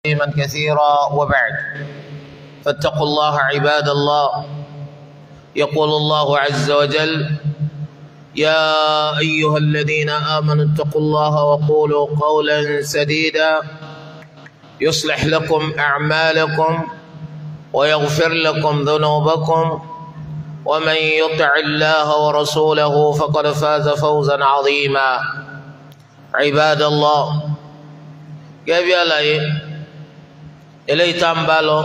كثيرا وبعد فاتقوا الله عباد الله. يقول الله عز وجل: يا أيها الذين آمنوا اتقوا الله وقولوا قولا سديدا يصلح لكم أعمالكم ويغفر لكم ذنوبكم ومن يطع الله ورسوله فقد فاز فوزا عظيما. عباد الله، gẹ́gẹ́ bí àlàyé eléyìí tá ń bá lọ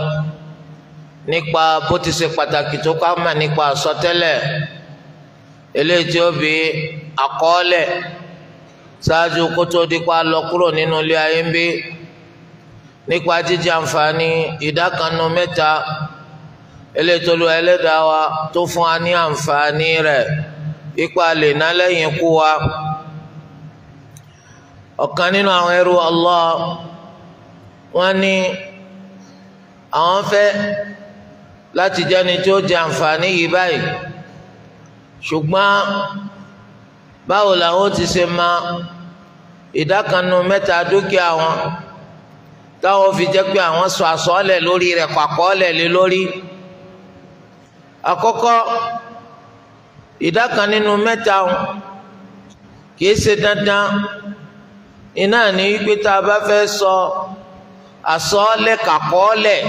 nípa bó ti ṣe pàtàkì tó ká mà nípa àsọtẹ́lẹ̀ eléyìí tí ó bí àkọọ́lẹ̀ ṣáájú kó tó dípa lọ kúrò nínú ilé ayé ń bí nípa jíjẹ àǹfààní ìdákanu mẹ́ta eléyìí tó lu ẹlẹ́dàá wa tó fún wa ní àǹfààní rẹ̀ ipa lè ná lẹ́yìn ikú wa. Ọ̀kan nínú àwọn ẹrú Allah wọ́n ní àwọn fẹ́ láti jẹ́ni tí ó jẹ àǹfààní yìí báyìí, ṣùgbọ́n báwo làwọn ti ṣe máa ìdákanu mẹ́ta dúkìá wọn táwọn fi jẹ́ pé àwọn sọ àsọọ́lẹ̀ lórí rẹ̀ pàkọ́ọ́lẹ̀ lé lórí. Àkọ́kọ́, ìdákan nínú mẹ́ta kìí ṣe dandan iná ní wípé tá a bá fẹ́ sọ àsọọ́lẹ̀ kàkọ́ọ́lẹ̀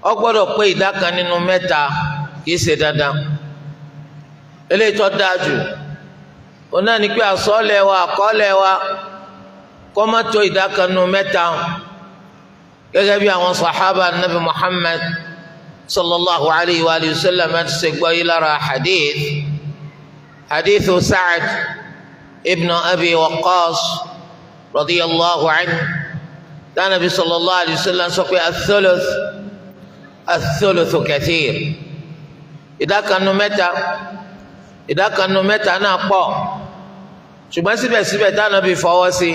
ó gbọ́dọ̀ pé ìdákan nínú mẹ́ta, kìí ṣe dandan. Eléyìí tó dáa jù ó náà ní pé àsọọ́lẹ̀ wa àkọọ́lẹ̀ wa kó má tó ìdákan nínú mẹ́ta, gẹ́gẹ́ bí àwọn sàhábà nabi Muhammad sallallahu alayhi wa sallam ti ṣe gbọ́ yìí lára hadithu Sa'd ibn Abi Waqqas radiyallahu anhu tánàbí sallallahu alayhi wa sallam sọ pé ath-thuluthu kathir. ìdákanu mẹ́ta náà pọ̀, ṣùgbọ́n síbẹ̀síbẹ̀ tánàbí fọwọ́ sí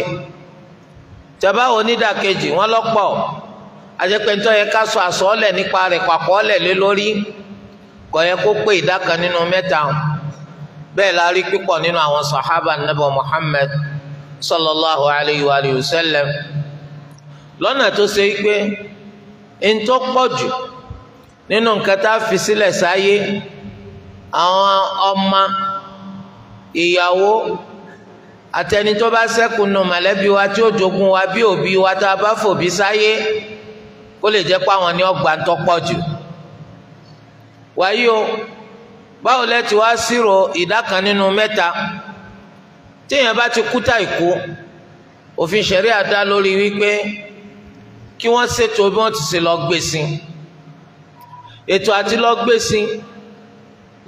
tẹ́bá onídàkejì wọn lọ́pọ̀ ajẹ́pẹ́ntọ́ yẹ ká sọ àsọọ́lẹ̀ nípa rẹ̀ pàkọ́ọ́lẹ̀ lé lórí kò yẹ kó pé ìdákan nínú mẹ́ta. Bẹ́ẹ̀ la rí pípọ̀ nínú àwọn sàhábà nàbà Muhammad sallallahu alayhi wa sallam lọ́nà tó ṣe pé ń tó pọ̀ jù nínú nǹkan tá a fi sílẹ̀ sáyé, àwọn ọmọ, ìyàwó àtẹni tó bá ṣẹ́kù nù mọ̀lẹ́bí wa tí ó jogún wa bí òbí wa tá a bá fòbí sáyé kó lè jẹ́ pé àwọn ní ọgbà ń tó pọ̀ jù. Wàyí o, báwo lẹ ti wá sírò ìdákan nínú mẹ́ta? Téèyàn bá ti kú tá ìkú, òfin ṣẹ̀ríà dá lórí wípé kí wọ́n ṣètò bí wọ́n ti ṣe lọ gbé sí. Ètò àti lọ gbé sí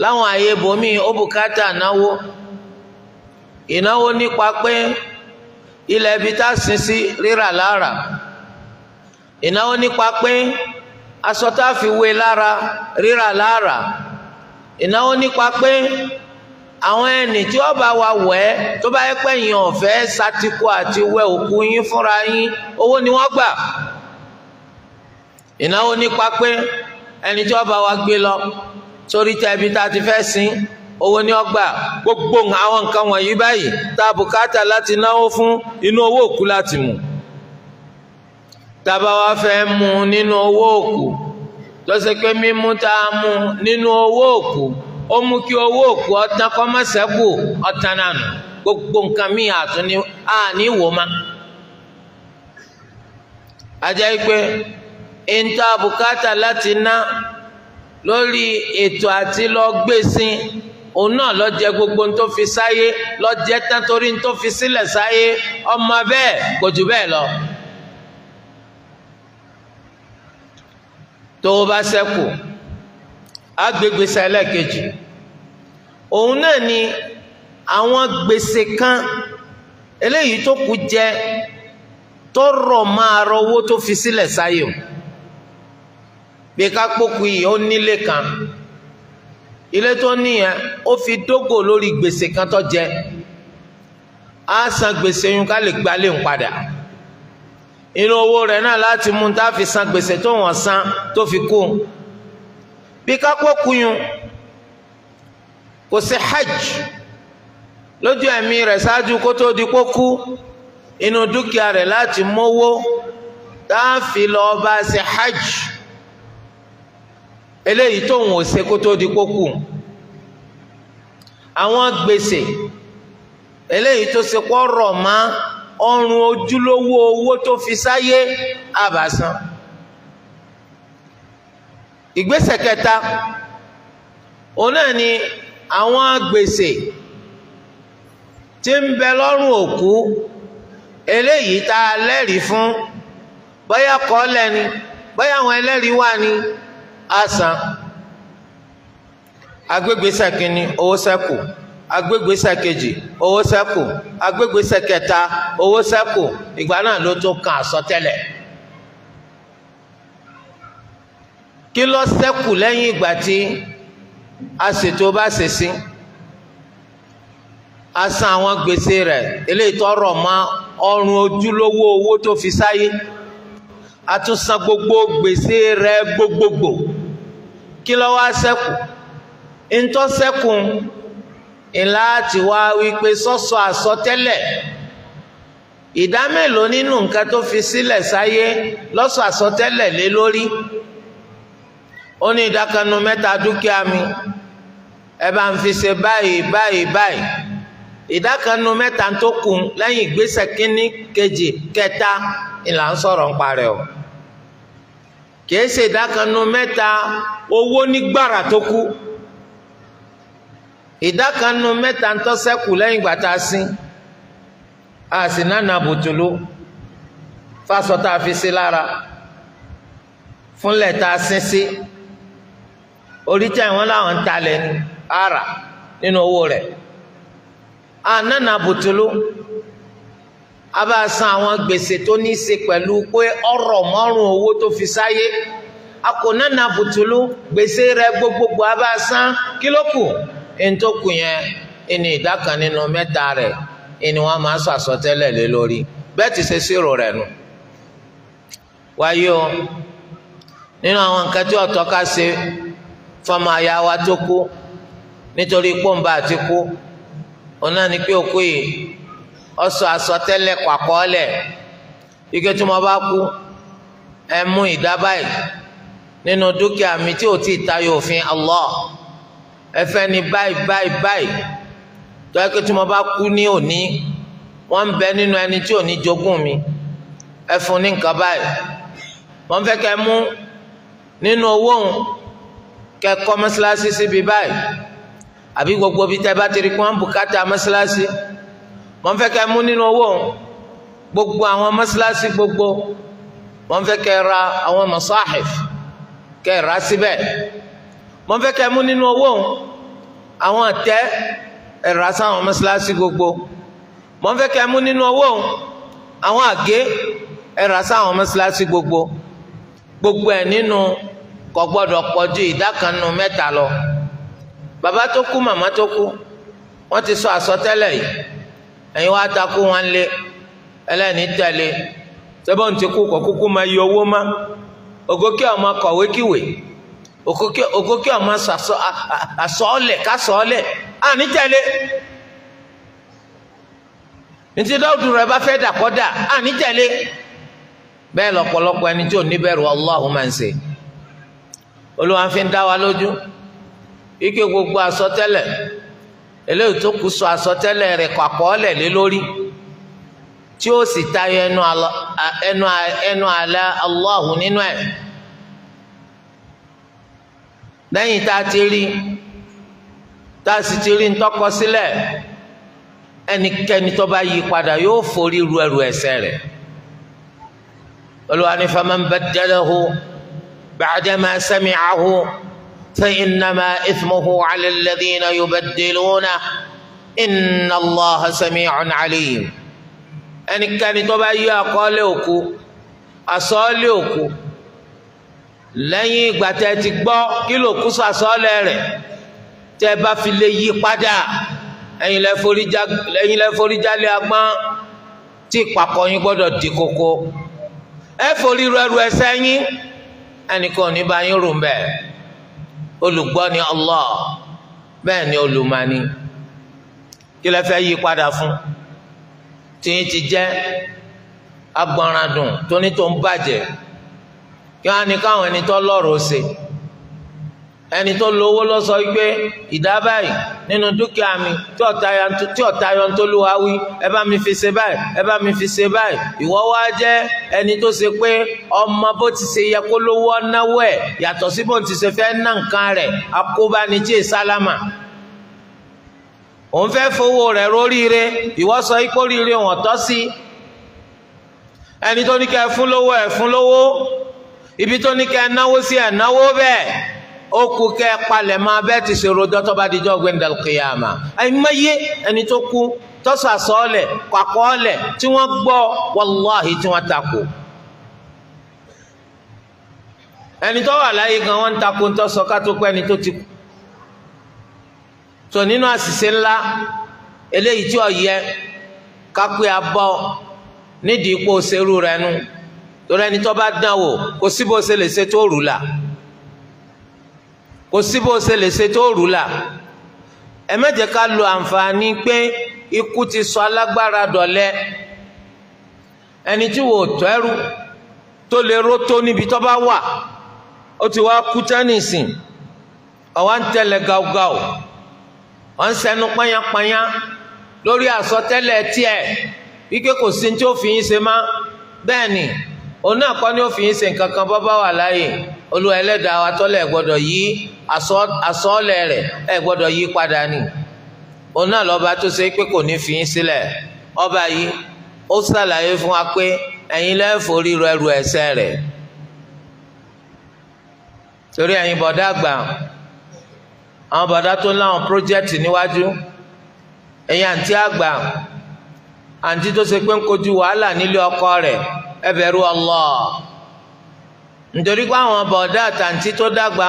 láwọn àyè bòmíì ó bùkátà ìnáwó nípa pé ilẹ̀ ibi tá a sin sí rírà lára, ìnáwó nípa pé aṣọ tá a fi wé lára rírà lára, ìnáwó nípa pé àwọn ẹni tí ó bá wa wẹ̀ tó bá yẹ pé yín ọ̀fẹ́ sátìkú àti wẹ̀ òkú yín fúnra yín, owó ni wọ́n gbà. Ìnáwó nípa pé ẹni tí ó bá wa gbé lọ sórí tẹ ibi tá a ti fẹ́ sin, owó ni wọ́n gbà. Gbogbo àwọn nǹkan wọ̀nyí báyìí tá a bùkátà láti náwó fún, inú owó òkú láti mú. Tá a bá wa fẹ́ mú nínú owó òkú lọ́sẹ̀ pé mímú tá a mú nínú owó òkú ó mú kí owó òkú ọ̀tán kọ́ má ṣẹ́kù ọ̀tán náà nù. Gbogbo nǹkan míì àní wò má. Ajá pé ìta bùkátà láti ná lórí ètò àti lọ gbé sí òun náà lọ jẹ gbogbo ń tó fi sáyé, lọ jẹ tán torí ń tó fi sílẹ̀ sáyé, ọmọ bẹ́ẹ̀ kò jù bẹ́ẹ̀ lọ. Tó o bá ṣẹ́kù agbègbè sẹ́lẹ̀ kejì, òun náà ni àwọn gbèsè kan eléyìí tó kù jẹ tó rọ̀ máa rọ owó tó fi sílẹ̀ sáyé o. Bí ká pókù yìí ó nílé kan, ilé tó níyẹn ó fi dógò lórí gbèsè kan tó jẹ, á san gbèsè yún ká lè gbalé ń padà. Inú owó rẹ̀ náà láti mú tá fi san gbèsè tó wọ́n san tó fi kú. Bí ká pókù yún kò sí hajj lójú ẹ̀mí rẹ̀ ṣáájú kó tó di kó kú, inú dúkìá rẹ̀ láti mówó tá a fi lọ bá ṣe hajj eléyìí tó ń wò ṣe kó tó di kókù àwọn gbèsè eléyìí tó ṣe kó rọ̀ mọ́ ọrùn ojúlówó owó tó fi sáyé àbàsán. Ìgbésẹ̀ kẹta òun náà ni àwọn gbèsè tí ń bẹ lọ́rùn òkú eléyìí tá a lẹ́rìí fún bóyá kọ́lẹ̀ ni bóyá àwọn ẹlẹ́rìí wà ní àsán. Agbégbèsè kínní owó ṣẹ́kù, agbégbèsè kejì owó ṣẹ́kù, agbégbèsè kẹta owó ṣẹ́kù, ìgbà náà ló tó kan àsọtẹ́lẹ̀. Kí ló ṣẹ́kù lẹ́yìn ìgbà tí a ṣètò bá ṣe sí a san àwọn gbèsè rẹ̀ eléyìí tó rọ̀ mọ́ ọrùn ojúlówó owó tó fi sáyé, a tún san gbogbo gbèsè rẹ̀ gbogbogbò. Kí ló wá ṣẹ́kù? Ntọ́ ṣẹ́kù ńlá ti wá wípé sọ́sọ́ àsọtẹ́lẹ̀ ìdá mélòó nínú nǹkan tó fi sílẹ̀ sáyé lọ́sọ̀ àsọtẹ́lẹ̀ lé lórí. Ó ní ìdákanu mẹ́ta dúkìá mi ẹ bá ń fi ṣe báyìí báyìí báyìí. Ìdákanu mẹ́ta tó kù lẹ́yìn ìgbésẹ̀ kínní kejì kẹta ìlà ń sọ̀rọ̀ ń parẹ́ o. Kìí ṣe ìdákanu mẹ́ta owó nígbàrà tó kù. Ìdákanu mẹ́ta ń tó ṣẹ́kù lẹ́yìn ìgbà tá a sin a sì nánà bùtùlù fásọ tá a fi sí lára fúnlẹ̀ tá a sin sí orí tí àwọn làwọn ń talẹ̀ ní ara nínú owó rẹ̀ a nánà bùtùlù a bá san àwọn gbèsè tó ní í ṣe pẹ̀lú pé ọ̀rọ̀ mọ́rùn owó tó fi sáyé a kò nánà bùtùlù gbèsè rẹ̀ gbogbogbò a bá san kí ló kù ntòkù yẹn ìní ìdá kan nínú mẹ́ta rẹ̀ ìní wọn máa sọ àsọtẹ́lẹ̀ lé lórí bẹ́ẹ̀ ti ṣe ṣírò rẹ̀ nù. Wáyé o nínú àwọn nǹkan tí ọ̀tọ̀ ká ṣe fọmọ àyà wa tó kú nítorí pọ́ńbà àti kú òun náà ni pé òkú yìí ó sọ àsọtẹ́lẹ̀ pàkọ́ọ́lẹ̀ ike tí mo bá kú ẹ mú ìdá báyìí nínú dúkìá mi tí ò tí ì tayọ òfin Allah ẹfẹ ni báyìí báyìí báyìí tó yẹ kí tí mo bá kú ní òní wọn ń bẹ nínú ẹni tí ò ní jogún mi ẹ fún ní nǹkan báyìí wọn fẹ́ kẹ́ mú nínú owó òun kẹ́ kọ́ mọ́sálásí síbi báyìí àbí gbogbo bí tẹ́ bá ti rí kí wọn bùkátà mọ́sálásí wọn fẹ́ kẹ́ mú nínú owó òun gbogbo àwọn mọ́sálásí gbogbo wọn fẹ́ kẹ́ ra àwọn masahif kẹ́ ra síbẹ̀ wọ́n fẹ́ kẹ́ mú nínú owó àwọn àtẹ ẹ̀rọ sáwọn mọ́sálásí gbogbo wọ́n fẹ́ kẹ́ mú nínú owó àwọn àgé ẹ̀rọ sáwọn mọ́sálásí gbogbo ẹ̀ nínú kò gbọ́dọ̀ pọ̀ ju ìdá kan nínú mẹ́ta lọ. Bàbá tó kú màmá tó kú wọ́n ti sọ àsọtẹ́lẹ̀ yìí ẹ̀yin wá takú wọn lé ẹlẹ́ni tẹ̀lé sẹ́bọ̀n ti kú kọ̀ kúkú máa yọ owó má ògókè ọmọ kọ̀wé kíwèé ogoke ọmọ asọọlẹ kasọọlẹ àní tẹ̀lé ntí Dáúdù rẹ bá fẹ́ dàkọdà àní tẹ̀lé bẹ́ẹ̀ lọ́pọ̀lọpọ̀ ẹni tí ò ní bẹ̀rù Allahu máa ń ṣe. Olúwa fi ń dá wa lójú ike gbogbo àsọtẹ́lẹ̀ eléyìí tó kù sọ àsọtẹ́lẹ̀ rẹ̀ kọ̀ọ̀kọ̀ọ́lẹ̀ lé lórí tí ó sì tayọ ẹnu àlà Allahu nínú ẹ̀. Lẹ́yìn tá a ti rí tá a sì ti rí ntọ́kọ sílẹ̀ ẹnikẹ́ni tó bá yí padà yóò forí ru ẹrù ẹ̀ṣẹ̀ rẹ̀. Olúwa ní faman baddalahu ba'dama sami'ahu fa innama ithmuhu 'ala alladhina yubaddilunahu inna Allaha sami'un 'alim. Ẹnikẹ́ni tó bá yí àkọọ́lẹ̀ òkú àsọọ́lẹ̀ òkú lẹ́yìn ìgbà tẹ́ ti gbọ́ kí ló kú sàsọ́ọ́lẹ̀ rẹ̀ tẹ́ bá fi lè yí padà ẹ̀yin lẹ forí jálẹ̀ agbọ́n tí ìpàkọ́ yín gbọ́dọ̀ di koko ẹ forí rẹrù ẹ̀ṣẹ̀ yín ẹnìkan ní bá yín rò ń bẹ̀ olùgbọ́ ni Allah bẹ́ẹ̀ ni olùmọ̀ni kí lẹ fẹ́ yí padà fún tí yín ti jẹ́ agbọ̀nràndùn tóní tó ń bàjẹ́ kí wọ́n á ní káwọn ẹni tó lọ́rọ̀ ṣe ẹni tó lówó lọ sọ wípé ìdá báyìí nínú dúkìá mi tí ọ̀tá yọ tó lù wá wí ẹ bá mi fi ṣe báyìí ẹ bá mi fi ṣe báyìí ìwọ wá jẹ́ ẹni tó ṣe pé ọmọ bó ti ṣe yẹ kó lówó náwó ẹ̀ yàtọ̀ sí bó ti ṣe fẹ́ ná nǹkan rẹ̀ akóbánijẹ́ sálámà òun fẹ́ fowó rẹ̀ róríire ìwọ sọ ipò ríire wọn tọ́ sí ẹni tó ní kẹ́ ẹ fún lówó ẹ fún lówó ibi tó ní kẹ́ ẹ náwó sí ẹ náwó bẹ́ẹ̀ ó kú kẹ́ ẹ palẹ̀ máa bẹ́ẹ̀ ti ṣe rojọ́ tó bá dijọ́ gbẹ̀ndàl kìyàmà àìmọye ẹni tó kú tọ́sọ̀ àsọ́ọ̀lẹ̀ kọ́kọ́ọ̀lẹ̀ tí wọ́n gbọ́ wàláhì tí wọ́n takò ẹni tó wà láyé gan wọ́n ń takò ń tọ́sọ ká tó pẹ́ ẹni tó ti kú tó nínú àṣìṣe ńlá eléyìí tí ó yẹ kápẹ́ abọ́ nídìí ipò òṣèlú rẹ nu torí ẹni tó bá dán wò kò sí bó ṣe lè ṣe tó rù là kò sí bó ṣe lè ṣe tó rù là ẹ má jẹ́ ká lo àǹfààní pé ikú ti sọ alágbára dọ̀lẹ ẹni tí wò tó ẹrú tó lè ró tó níbi tó bá wà ó ti wá kú tẹ́nìsìn ọ̀wá ń tẹ̀lé gáúgáú wọ́n ń sẹnu pányápányá lórí àsọtẹ́lẹ̀ tiẹ̀ wípé kò sí tí ó fi yín ṣe má bẹ́ẹ̀ ni òun náà kọ́ ni ó fi yín ṣe nǹkan kan bọ́ bá wà láàyè Olúwa ẹlẹ́dàá wa tọ́lẹ̀ ẹ̀ gbọ́dọ̀ yí àsọ́ọ̀lẹ̀ rẹ̀ ẹ̀ gbọ́dọ̀ yí padà ni òun náà lọ́ba tó ṣe pé kò ní fi yín sílẹ̀ ọba yìí ó ṣàlàyé fún wa pé ẹ̀yin lẹ́ forí ru ẹrù ẹ̀ṣẹ̀ rẹ̀ torí ẹ̀yin bọ̀dá àgbà àwọn bọ̀dá tó láwọn pírójẹ́tì níwájú ẹ̀yin àǹtí àgbà àǹtí tó ṣe pé ń kojú wàhálà nílé ọkọ rẹ̀ ẹ bẹ̀rù Allah nítorí pé àwọn bọ̀dá àtàǹtí tó dàgbà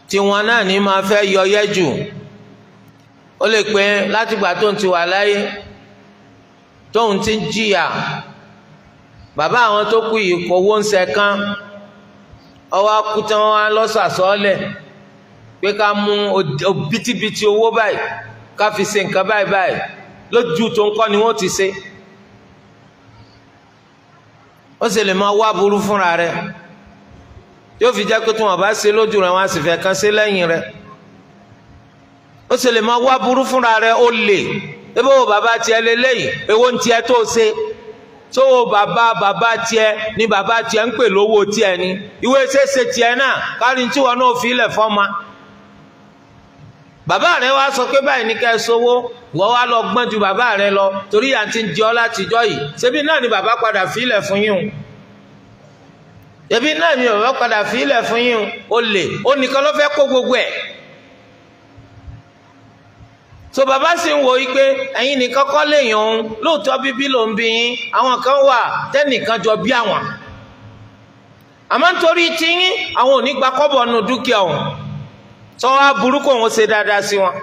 tiwọn náà ní máa fẹ́ yọyẹ́ jù ó lè pé látìgbà tó ń ti wà láyé tóun ti ń jìyà bàbá àwọn tó kú yìí kò wó ń sẹ́kán ọwọ́ akútẹ́ wọn wá lọ́sàsọ́ọ́lẹ̀ pé ká mú òbítíbitì owó báyìí ká fi ṣe nǹkan báyìí báyìí lójú tó ń kọ́ ni wọ́n ti ṣe ó sì lè máa wá burú fúnra rẹ̀ yóò fi jẹ́ pé tí wọ́n bá ṣe lójú rẹ̀ wọ́n á sì fẹ́ kan ṣe lẹ́yìn rẹ̀ ó sì lè máa wá burú fúnra rẹ̀ ó lè ebe wo bàbá tiẹ̀ lélẹ́yìn èwo ń tiẹ̀ tó ṣe tó bàbá tiẹ̀ ni bàbá tiẹ̀ ń pè lówó tiẹ̀ ni ìwé ṣèṣe tiẹ̀ náà kárí tí wọn náà fi ilẹ̀ fọ́ma bàbá rẹ̀ wá sọ pé báyìí ní ká ẹ sówó wọ́n wá lọ gbọ́n ju bàbá rẹ̀ lọ torí à ń ti jẹ́ ọ látijọ́ yìí ṣebí náà ni bàbá padà fi ilẹ̀ fún yín o ṣebí náà ni bàbá padà fi ilẹ̀ fún yín o lè ó nìkan ló fẹ́ kó gbogbo ẹ̀ so bàbá sì ń wò yí pé ẹ̀yin nìkan kọ́ lèèyàn òun lóòótọ́ bíbí ló ń bí yín àwọn kan wà tẹ́nìkan jọ bí àwọn àmọ́ nítorí tiyín àwọn ò ní gba kọ́bọ̀ nù dúkìá òun sọ wá burúkú òun ṣe dáadáa sí wọn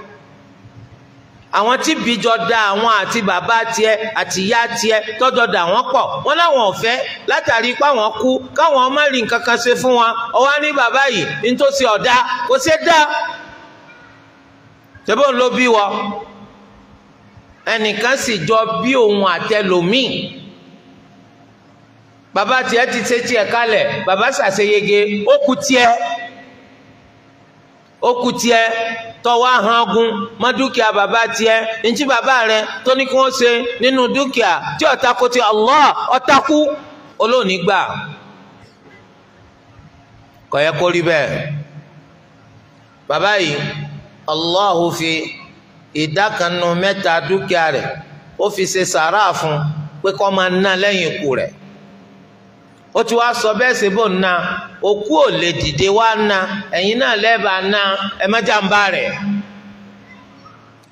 àwọn tí bíjọ da àwọn àti bàbá tiẹ̀ àti ìyá tiẹ̀ tọjọ dà wọn pọ̀ wọn láwọn ò fẹ́ látàrí pé àwọn kú káwọn má rí nǹkan kan ṣe fún wọn ọwọ ní bàbá yìí nítòsí ọdá kò ṣe dá ṣebí òun ló bí wọ ẹnìkan sì jọ bí òun àtẹlòmíì bàbá tiẹ̀ ti ṣe tiẹ̀ kalẹ̀ bàbá ṣàṣeyege ó kú tiẹ̀ tọwọ́ ahangun mọ́ dúkìá bàbá tiẹ̀ ntí bàbá rẹ̀ tó ní kí wọ́n ṣe nínú dúkìá tí ọ̀tako ti Allah ọ̀takú olóòní gbà kò yẹ kó rí bẹ́ẹ̀ bàbá yìí Allahu fi ìdá kan nínú mẹ́ta dúkìá rẹ̀ ó fi ṣe sàrà fún pé kó máa ná lẹ́yìn ikú rẹ̀ ó ti wá sọ bẹ́ẹ̀ ṣe bò ń na òkú ò lè dìde wá na ẹ̀yin náà lẹ́ẹ̀bà na ẹ má jàǹbá rẹ̀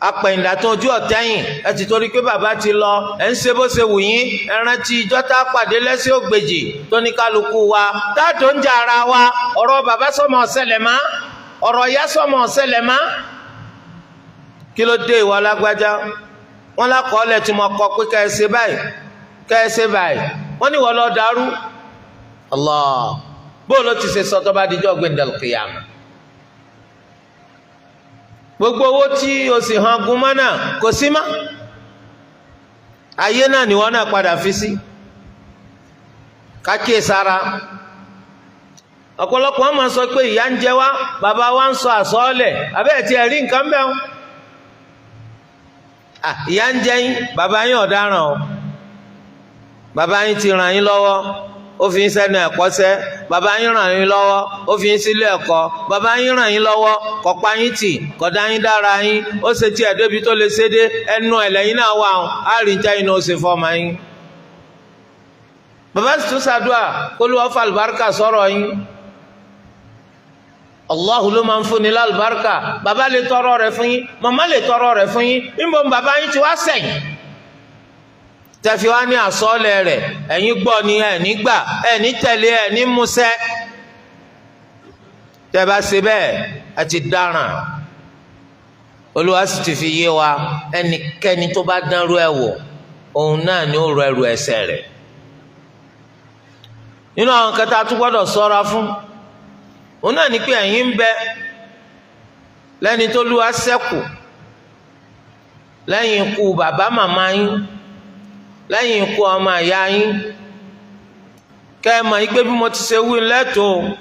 apẹ̀yìndà tó ojú ọ̀tẹ́yìn ẹ ti torí pé bàbá ti lọ ẹ ń ṣe bó ṣe wù yín ẹ rántí ìjọ́ tá a pàdé lẹ́sẹ̀ ògbèjì tó ní kálukú wa táàtò ń jà ara wa ọ̀rọ̀ bàbá sọmọ ọ̀sẹ̀lẹ̀ má ọ̀rọ̀ ìyá sọmọ ọ̀sẹ̀lẹ̀ má kí ló dé ìwà lágbájá wọn lákọọ́lẹ̀ tí mo kọ pé kẹ́ ẹ ṣe báyìí wọ́n ní wọ́n lọ dàrú Allah bóòlù ti ṣe sọtọ́ bá dijọ́ gbẹ̀ndẹ̀lù kìyàmù gbogbo owó tí o sì hàn gun mọ́nà kò sí mọ́ ayé náà ni wọ́n náà padà fi sí kákíyè sára. ọ̀pọ̀lọpọ̀ wọn máa sọ pé ìyà ń jẹ wá, bàbá wa ń sọ àsọọ́lẹ̀, abẹ́ẹ̀ tí ẹ rí nǹkan bẹ́ẹ̀ o. ìyà ń jẹ yín, bàbá yín ọ̀daràn o. bàbá yín ti ràn yín lọ́wọ́, ó fi yín sẹ́nu ẹ̀kọ́ṣẹ́. bàbá yín ràn yín lọ́wọ́, ó fi yín sílé ẹ̀kọ́. bàbá yín ràn yín lọ́wọ́, kò pa yín tì, kò dá yín dára yín, ó ṣe tí ẹ̀dóbi tó lè ṣe dé ẹnu ẹ̀lẹ́yìn náà wà ó, á rí jẹ́ iná ó ṣe fọ́ọ̀mà yín. bàbá sì tún ṣàdúrà kó ló wọ́n fa àlùbáríkà sọ̀rọ̀ yín. Allahu ló máa ń fún ni lálùbáríkà. bàbá lè tọrọ rẹ̀ fún yín, màmá lè tọrọ rẹ̀ fún yín. níbo ni bàbá yín ti wá sẹ́yìn tẹ́fi wá ní àsọ́ọ̀lẹ̀ rẹ̀, ẹ̀yin gbọ́ ni ẹ̀ ní gbà, ẹ̀ ní tẹ̀lé, ẹ̀ ní musẹ́. tẹ́ bá ṣe bẹ́ẹ̀ ẹ ti dáràn. Olúwa sì ti fi yé wa, ẹnikẹ́ni tó bá dánrú ẹ̀ wò, òun náà ni ó rọ ẹrù ẹ̀ṣẹ̀ rẹ̀. nínú àwọn kẹta tó gbọ́dọ̀ ṣọ́ra fún, òun náà ni pé ẹ̀yin ń bẹ lẹ́ni tó Olúwa ṣẹ́kù lẹ́yìn ikú bàbá màmá yín, lẹ́yìn ikú ọmọ ìyá yín. kẹ́ ẹ mọ̀ yí pé bí mo ti ṣe wí lẹ́tọ̀ọ́,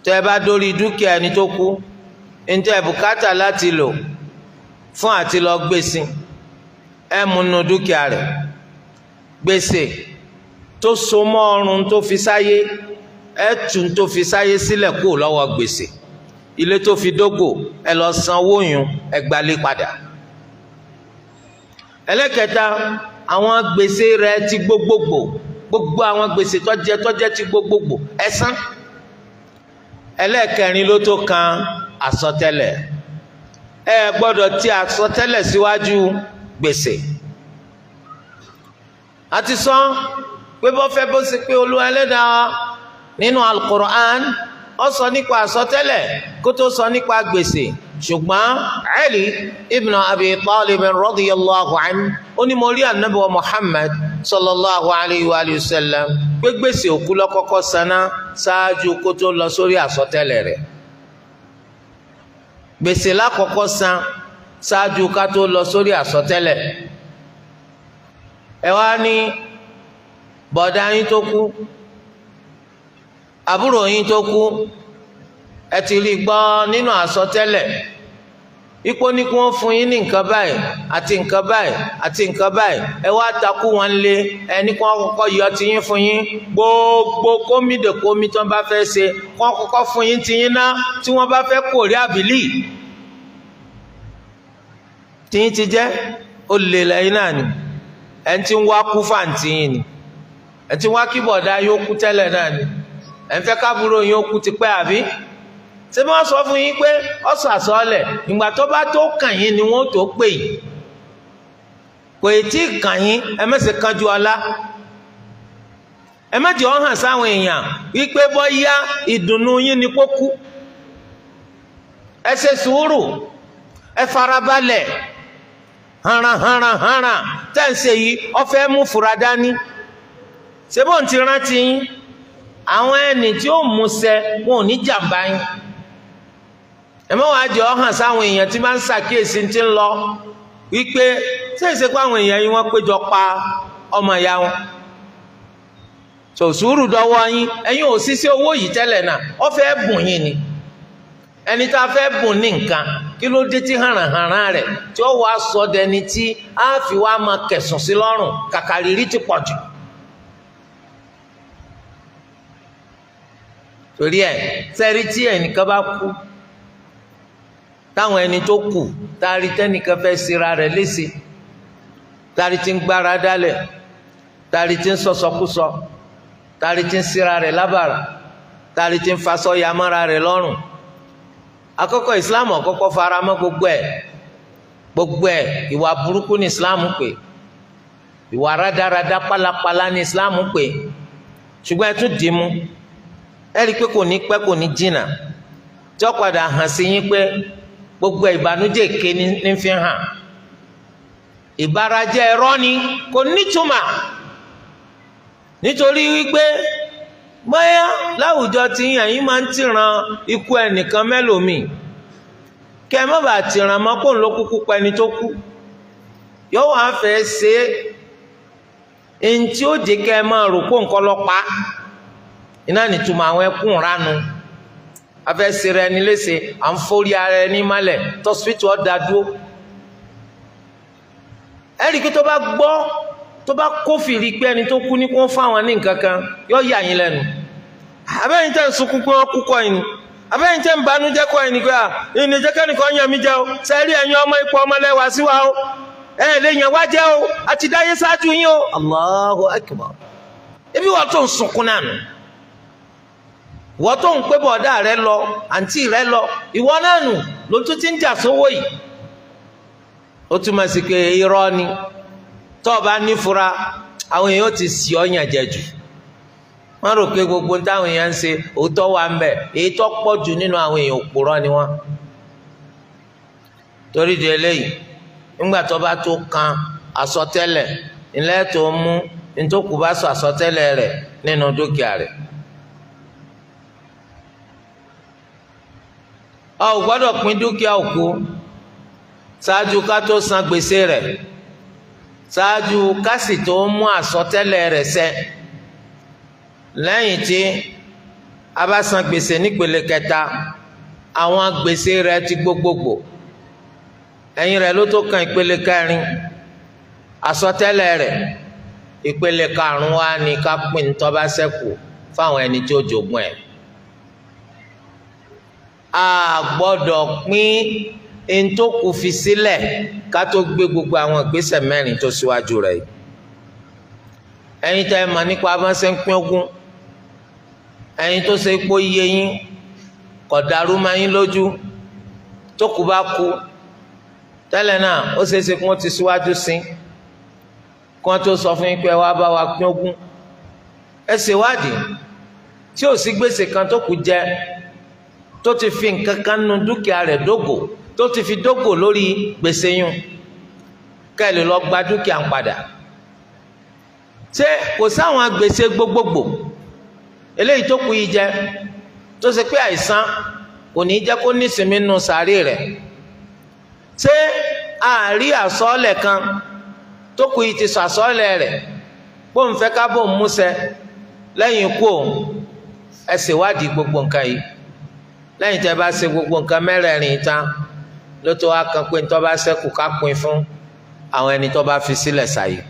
tẹ́ ẹ bá dórí dúkìá ẹni tó kú, ní tẹ́ ẹ bùkátà láti lò fún àti lọ gbèsè, ẹ múnú dúkìá rẹ̀. gbèsè tó so mọ́ ọrùn tó fi sáyé, ẹ tún tó fi sáyé sílẹ̀ kú lọ́wọ́ gbèsè. ilé tó fi dógò, ẹ lọ san owó yùn, ẹ gbalé padà. ẹlẹ́kẹta, àwọn gbèsè rẹ̀ ti gbogbogbò, gbogbo àwọn gbèsè tọ́jẹ́ ti gbogbogbò ẹ san. ẹlẹ́kẹrin ló tó kan àsọtẹ́lẹ̀. ẹ gbọ́dọ̀ ti àsọtẹ́lẹ̀ síwájú gbèsè. a ti sọ pé bó fẹ́ bó ṣe pé Olúwa Ẹlẹ́dàá nínú Al-Qur'an ó sọ nípa àsọtẹ́lẹ̀ kó tó sọ nípa gbèsè. ṣùgbọ́n Ali ibn Abi Talib radiyallahu anhu ó ní mo rí Ànábì wa Muhammad sallallahu alayhi wa sallam pé gbèsè òkú ló kọ́kọ́ saná ṣáájú kó tó lọ sórí àsọtẹ́lẹ̀ rẹ̀. gbèsè lákọ̀ọ́kọ́ san ṣáájú ká tó lọ sórí àsọtẹ́lẹ̀. ẹ wá ní bọ̀dá yín tó kú, àbúrò yín tó kú, ẹ ti rí gbọ́ nínú àsọtẹ́lẹ̀ ipò ní kí wọ́n fún yín ní nǹkan báyìí àti nǹkan báyìí àti nǹkan báyìí. ẹ wá takú wọn lé, ẹni kí wọ́n kọ́kọ́ yọ tiyín fún yín. gbogbo kómìdèkómì tí wọ́n bá fẹ́ ṣe, kí wọ́n kọ́kọ́ fún yín tiyín ná. tí wọ́n bá fẹ́ kórè àbílí, tiyín ti jẹ́ ó lè lẹ́yìn náà ni. ẹni tí ń wá kú fàǹtì yín ni, ẹni tí ń wá kíbọ̀dá yóò kú tẹ́lẹ̀ náà ni, ẹni fẹ́ kábúrò yín ó kú ti pẹ́ àbí. ṣé bí wọ́n sọ fún yín pé ọ̀sọ̀ àsọ̀ọ́lẹ̀ ìgbà tó bá tó kàn yín ni wọ́n tó pè yín. kò tí ì kàn yín, ẹ má ṣe kánjú ọlá. ẹ má jẹ́ ó hàn sáwọn èèyàn wípé bọ́yá ìdùnnú yín ni kó kú. ẹ ṣe sùúrù, ẹ farabalẹ̀. hànràn tẹ́ ń ṣe yìí ó fẹ́ mú fura dání. ṣé bó ń ti rántí yín, àwọn ẹni tí ó múṣẹ wọn ò ní jàǹbá yín. ẹ má wàá jẹ́ ó hàn sáwọn èèyàn tí máa ń ṣàkíyèsí ti ń lọ wípé ṣé ìṣe pé àwọn èèyàn yín wọ́n péjọ pa ọmọ ìyá wọn. sùúrù dọ́wọ́ yín, ẹ̀yin ò sí sí owó yìí tẹ́lẹ̀ náà, ó fẹ́ bùn yín ni. ẹni tá a fẹ́ bùn ní nǹkan, kí ló dé tí hànràn rẹ̀ tí ó wàá sọ dẹni tí a fi wá máa kẹsùn sí lọ́rùn, kàkàrírí ti pọ̀ jù. torí ẹ sẹ́rí tí ẹnìkan bá kú, táwọn ẹni tó kù táàrí tẹ́nìkan fẹ́ síra rẹ̀ léṣe, táàrí tí ń gbára dálẹ̀, táàrí tí ń sọ̀sọ̀kúsọ, táàrí tí ń síra rẹ̀ lábàrà, táàrí tí ń fasọ́ yamára rẹ̀ lọ́rùn. àkọ́kọ́ Islam ọ̀kọ́kọ́ fara mọ́ gbogbo ẹ̀ ìwà burúkú ní Islam pè, ìwà rádaràdá pálapàla ní Islam pè. ṣùgbọ́n ẹ tún dì í mú, ẹ rí i pé kò ní pẹ́ kò ní jìnnà tí ó padà hàn sí yín pé gbogbo ìbànújẹ́ èké ní fi hàn. ìbarajẹ́ ẹ̀rọ ni kò nítumọ̀, nítorí wípé bóyá láwùjọ tí yín máa ń tìran ikú ẹnìkan mẹ́lòmíì, kẹ́ ẹ má bàa tìran mọ́ kó ń lo kúkú pa ẹni tó kú. yóò wá fẹ́ ṣe ntí ó jẹ́ kẹ́ ẹ máa rò kó nǹkan lọ pa iná nìtumọ̀ àwọn ẹkún ránu afẹ́sẹ̀rẹ̀ ẹni léṣe à ń forí ara ẹni mọ́lẹ̀ tọ́sítù ọ̀dà dúró ẹ̀rí kí tó bá gbọ́ tó bá kófìrí pé ẹni tó kú ní kó fáwọn ní nǹkan kan yóò yà yín lẹ́nu abẹ́yìn tẹ́ ń sunkún pé wọ́n kú kọ́ ẹni abẹ́yìn tẹ́ ń banújẹ́ kọ́ ẹni pé ìní jẹ́ kẹ́nìkan yàn mí jẹ́ o sẹ́rí ẹ̀yin ọmọ ipò ọmọlẹ́wà sí wa o lè yàn wá jẹ́ o àti dáyé ṣáájú yín o Allahu Akbar ebi wọ́n tó ń sunkún náà nù wọ́n tó ń pé bọ̀dá rẹ lọ àǹtí rẹ lọ ìwọ náà nù ló tún ti ń jà sówó yìí ó túmọ̀ sí pé irọ́ ni tó o bá nífura àwọn èèyàn ti sì ọ́ yàn jẹ jù wọ́n rò pé gbogbo táwọn èèyàn ń ṣe òótọ́ wà ń bẹ èyí tó pọ̀ jù nínú àwọn èèyàn òpùrọ́ ni wọ́n torí di eléyìí nígbà tó bá tó kan àsọtẹ́lẹ̀ ilẹ̀ tó mú nítòkù bá sọ àsọtẹ́lẹ̀ rẹ̀ nínú dúkìá rẹ̀ a ò gbọ́dọ̀ pín dúkìá òkú ṣáájú ká tó san gbèsè rẹ̀ ṣáájú ká sì tó mú àsọtẹ́lẹ̀ rẹ̀ ṣẹ lẹ́yìn tí a bá san gbèsè nípele kẹta àwọn gbèsè rẹ̀ ti gbogbogbò ẹ̀yìn rẹ̀ ló tó kan ìpele kẹrin àsọtẹ́lẹ̀ rẹ̀ ìpele karùn-ún wa ni ká pín tó bá ṣẹ́kù fáwọn ẹni tí ó jogún ẹ̀ a gbọ́dọ̀ pín ntòkù fi sílẹ̀ ká tó gbé gbogbo àwọn ìgbésẹ̀ mẹ́rin tó síwájú rẹ̀ yìí ẹ̀yin tẹ́ ẹ mọ̀ nípa abánsẹ́ ń pín ogún ẹ̀yin tó ṣe pé yé yín kò dàrú máa yín lójú tó kù bá kú tẹ́lẹ̀ náà ó ṣeé ṣe kí wọ́n ti síwájú sí kí wọ́n tó sọ fún yín pé wàá bá wa pín ogún ẹ ṣèwádìí tí ò sí gbèsè kan tó kù jẹ tó ti fi nǹkan kan nu dúkìá rẹ̀ dógò tó ti fi dógò lórí gbèsè yún kẹ́ ẹ lè lọ gba dúkìá ń padà ṣé kò sáwọn gbèsè gbogbogbò eléyìí tó kù yìí jẹ tó ṣe pé àìsàn kò ní jẹ́ kó nísinmi nù sàárè rẹ̀ ṣé àárí àsọọ́lẹ̀ kan tó kù yìí ti sọ àsọọ́lẹ̀ rẹ̀ bó ń fẹ́ ká bó ń múṣẹ lẹ́yìn ikú òun ẹ ṣèwádìí gbogbo nǹkan yìí lẹ́yìn tẹ́ bá ṣe gbogbo nǹkan mẹ́rẹ̀ẹ̀rin tán ló tó wá kan pé tó bá ṣẹ́kù ká pín fún àwọn ẹni tó bá fi sílẹ̀ sáyé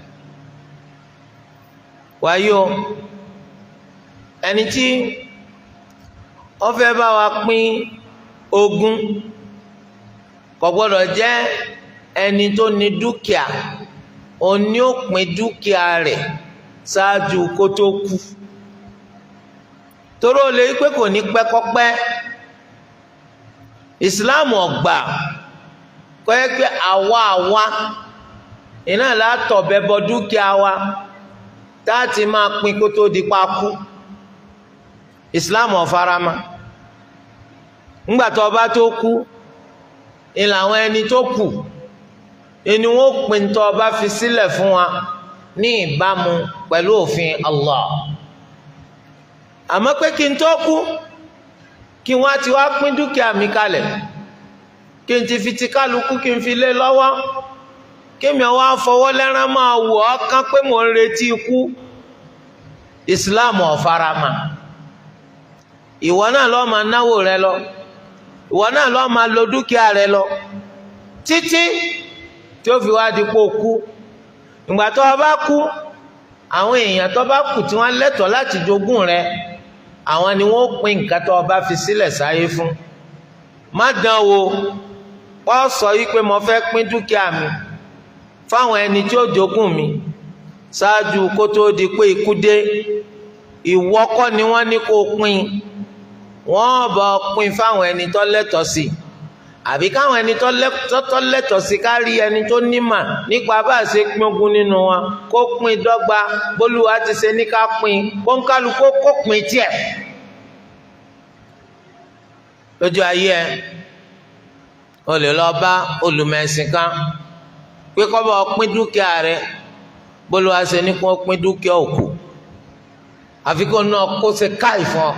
wáyé o ẹni tí ó fẹ́ bá wa pín ogún kò gbọ́dọ̀ jẹ́ ẹni tó ní dúkìá òun ni ó pín dúkìá rẹ̀ ṣáájú kó tó kú torí ó lè rí pé kò ní pẹ́kọ́pẹ́ Islam ọgbà kọ́ ẹ pé àwa iná látọ̀ bẹ́bọ dúkìá wa táàtì máa pín kó tó di pa kú Islam ọ̀farama ńgbà tó bá tó kú ìlà àwọn ẹni tó kù ẹni wọn pín tó bá fi sílẹ̀ fún wa ní ìbámu pẹ̀lú òfin Allah àmọ́ pé kí n tó kú kí wọ́n ti wá pín dúkìá mi kalẹ̀ kí n ti fi ti kálukú kí n fi lé lọ́wọ́ kí mi wá fọwọ́ lẹ́rán máa wò ọ́ kán pé mò ń retí ikú Islam ọ̀farama ìwọ náà lọ́ọ́ máa náwó rẹ lọ ìwọ náà lọ́ọ́ máa lo dúkìá rẹ lọ títí tí ó fi wá di pé ó kú ìgbà tó o bá kú àwọn èèyàn tó bá kù tí wọ́n lẹ́tọ̀ọ́ láti jogún rẹ àwọn ni wọ́n pín nǹkan tó o bá fi sílẹ̀ sáyé fún má dán wò wọ́n sọ yìí pé mo fẹ́ pín dúkìá mi fáwọn ẹni tí ó jogún mi ṣáájú kó tó di pé ikú dé ìwọ kọ́ ni wọ́n ní kó pín wọ́n bá pín fáwọn ẹni tó lẹ́tọ̀ọ́ sí àbí káwọn ẹni tó lẹ́tọ̀ọ́ sí ká rí ẹni tó nímà nípa bá a ṣe pín ogún nínú wa kó pín dọ́gba bólúwa ti ṣe ní ká pín kó ń kálukú kó pín tiẹ̀ lójú ayé ẹ o lè lọ bá olùmẹ̀sìn kan pé kó bá ọ pín dúkìá rẹ bólúwa ṣe ní kó pín dúkìá òkú àfi kó náà kó ṣe káì fún ọ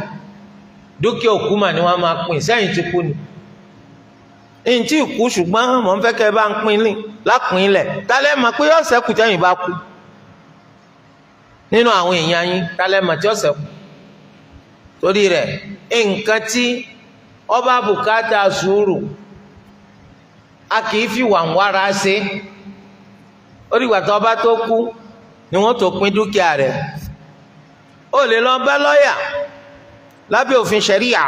dúkìá òkú mà ni wọ́n máa pín sẹ́yìn ti kú ni èyí tí kú ṣùgbọ́n mọ̀ ń fẹ́ kẹ́ bá ń pín lápín ilẹ̀ tálẹ́ mọ̀ pé yóò ṣẹ́kù tẹ́yìn bá kú nínú àwọn èèyàn yín tálẹ́ mọ̀ tí ó ṣẹ́kù torí rẹ̀ nǹkan tí ọba bùkátà sùúrù a kì í fi wàǹwàrà ṣe ó dìgbà tó ọba tó kú ni wọ́n tó pín dúkìá rẹ̀ ó lè lọ bá lọ́ọ̀yà lábẹ́ òfin ṣẹ̀ríyà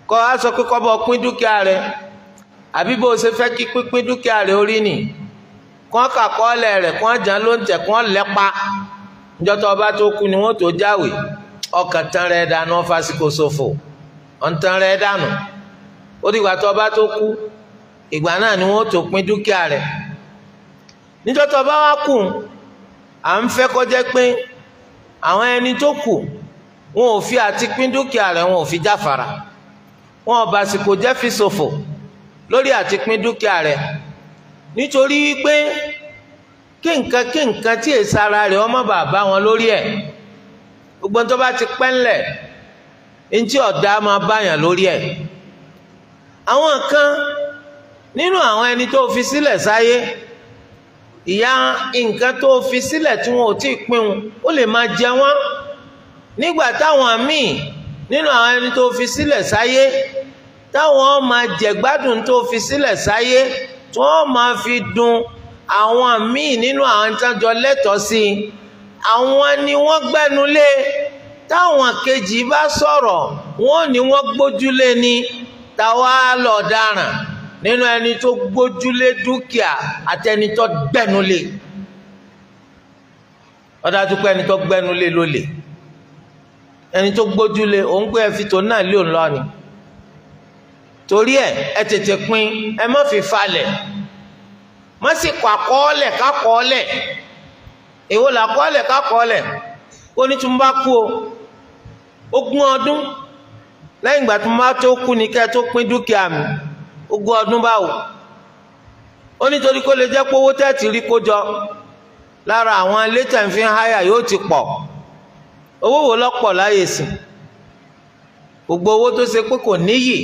kọ́ á sọ pé kó bá pín dúkìá rẹ̀ àbí bó ṣe fẹ́ kí pínpín dúkìá rẹ̀ orí nì kọ́ kàkọ́ọ́lẹ̀ rẹ̀ kọ́ jàn ló ń tẹ̀ kọ́ lẹ́pa níjọ́ tó ọba tó kú ni wọ́n tó jáwèé ọkàn tán rẹ̀ dànù fásikò ṣòfò ọ̀ntàn rẹ̀ dànù ó dìgbà tó ọba tó kú ìgbà náà ni wọ́n tó pín dúkìá rẹ̀ níjọ́ tó ọba wá kù à ń fẹ́ kó jẹ́ pé àwọn ẹni tó kù wọn ò fi àti pín dúkìá rẹ̀ wọn ò fi jáfara wọn ò bàsìkò jẹ́ fi ṣòfò lórí àti pín dúkìá rẹ̀ nítorí wípé kí nǹkan tí èsì ara rẹ̀ ọmọ bàbá wọn lórí ẹ̀ gbogbo tó bá ti pẹ́ ńlẹ̀ ntí ọ̀dà máa báyàn lórí ẹ̀ àwọn kan nínú àwọn ẹni tó fi sílẹ̀ sáyé ìyá nǹkan tó fi sílẹ̀ tí wọn ò tí ì pín un ó lè máa jẹ wọ́n nígbà táwọn míì nínú àwọn ẹni tó fi sílẹ̀ sáyé táwọn máa jẹ̀gbádùn tó fi sílẹ̀ sáyé tí wọ́n máa fi dùn àwọn míì nínú àwọn ìtajọ lẹ́tọ̀ọ́ sí i àwọn ni wọ́n gbẹ́nulé táwọn kejì bá sọ̀rọ̀ wọ́n ní wọ́n gbójúlé ni táwa lọ dáràn nínú ẹni tó gbójúlé dúkìá àtẹni tó gbẹ́nulé ó dájú pé ẹni tó gbẹ́nulé ló lè ẹni tó gbójúlé òun pé ẹ fi tó náà lé òun lọ ni torí ẹ tètè pín ẹ má fi falẹ̀ má sì kọ àkọọ́lẹ̀ kákọọ́lẹ̀ èwo làkọọ́lẹ̀ kákọọ́lẹ̀ ó ní tí mo bá kú o 20 ọdún lẹ́yìn ìgbà tí mo bá tó kú ni kẹ́ tó pín dúkìá mi 20 ọdún báwo ó nítorí kó lè jẹ́ pé owó tẹ́ẹ̀tì rí kó jọ lára àwọn ilé tẹ̀ ń fi háyà yóò ti pọ̀ owó wo lọ́pọ̀ láyè sí gbogbo owó tó ṣe pé kò níyì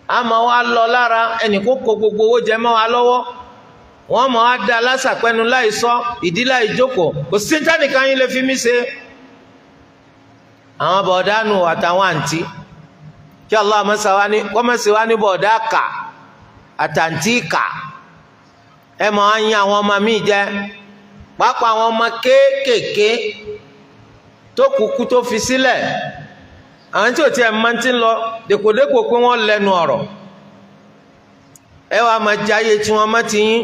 a máa wá lọ lára ẹnì kó kó gbogbo owó jẹ mọ́ wa lọ́wọ́ wọ́n máa wá da lásàpẹ́nu láì sọ ìdí láì jókòó kò sí tánìkan yín lè fi mí ṣe àwọn bọ̀dánù àtàwọn àǹtí kí Allah kọ́mọ̀sí wa ní bọ̀dá kà àtàǹtí kà ẹ máa ń yan àwọn ọmọ mi jẹ pàápàá àwọn ọmọ kéékèèké tó kúkú tó fi sílẹ̀ àwọn tí ò tiẹ̀ máa ti ń lọ dèkòdèkò pé wọ́n lẹ́nu ọ̀rọ̀ ẹ wàá máa jẹ ayé tí wọ́n má ti yín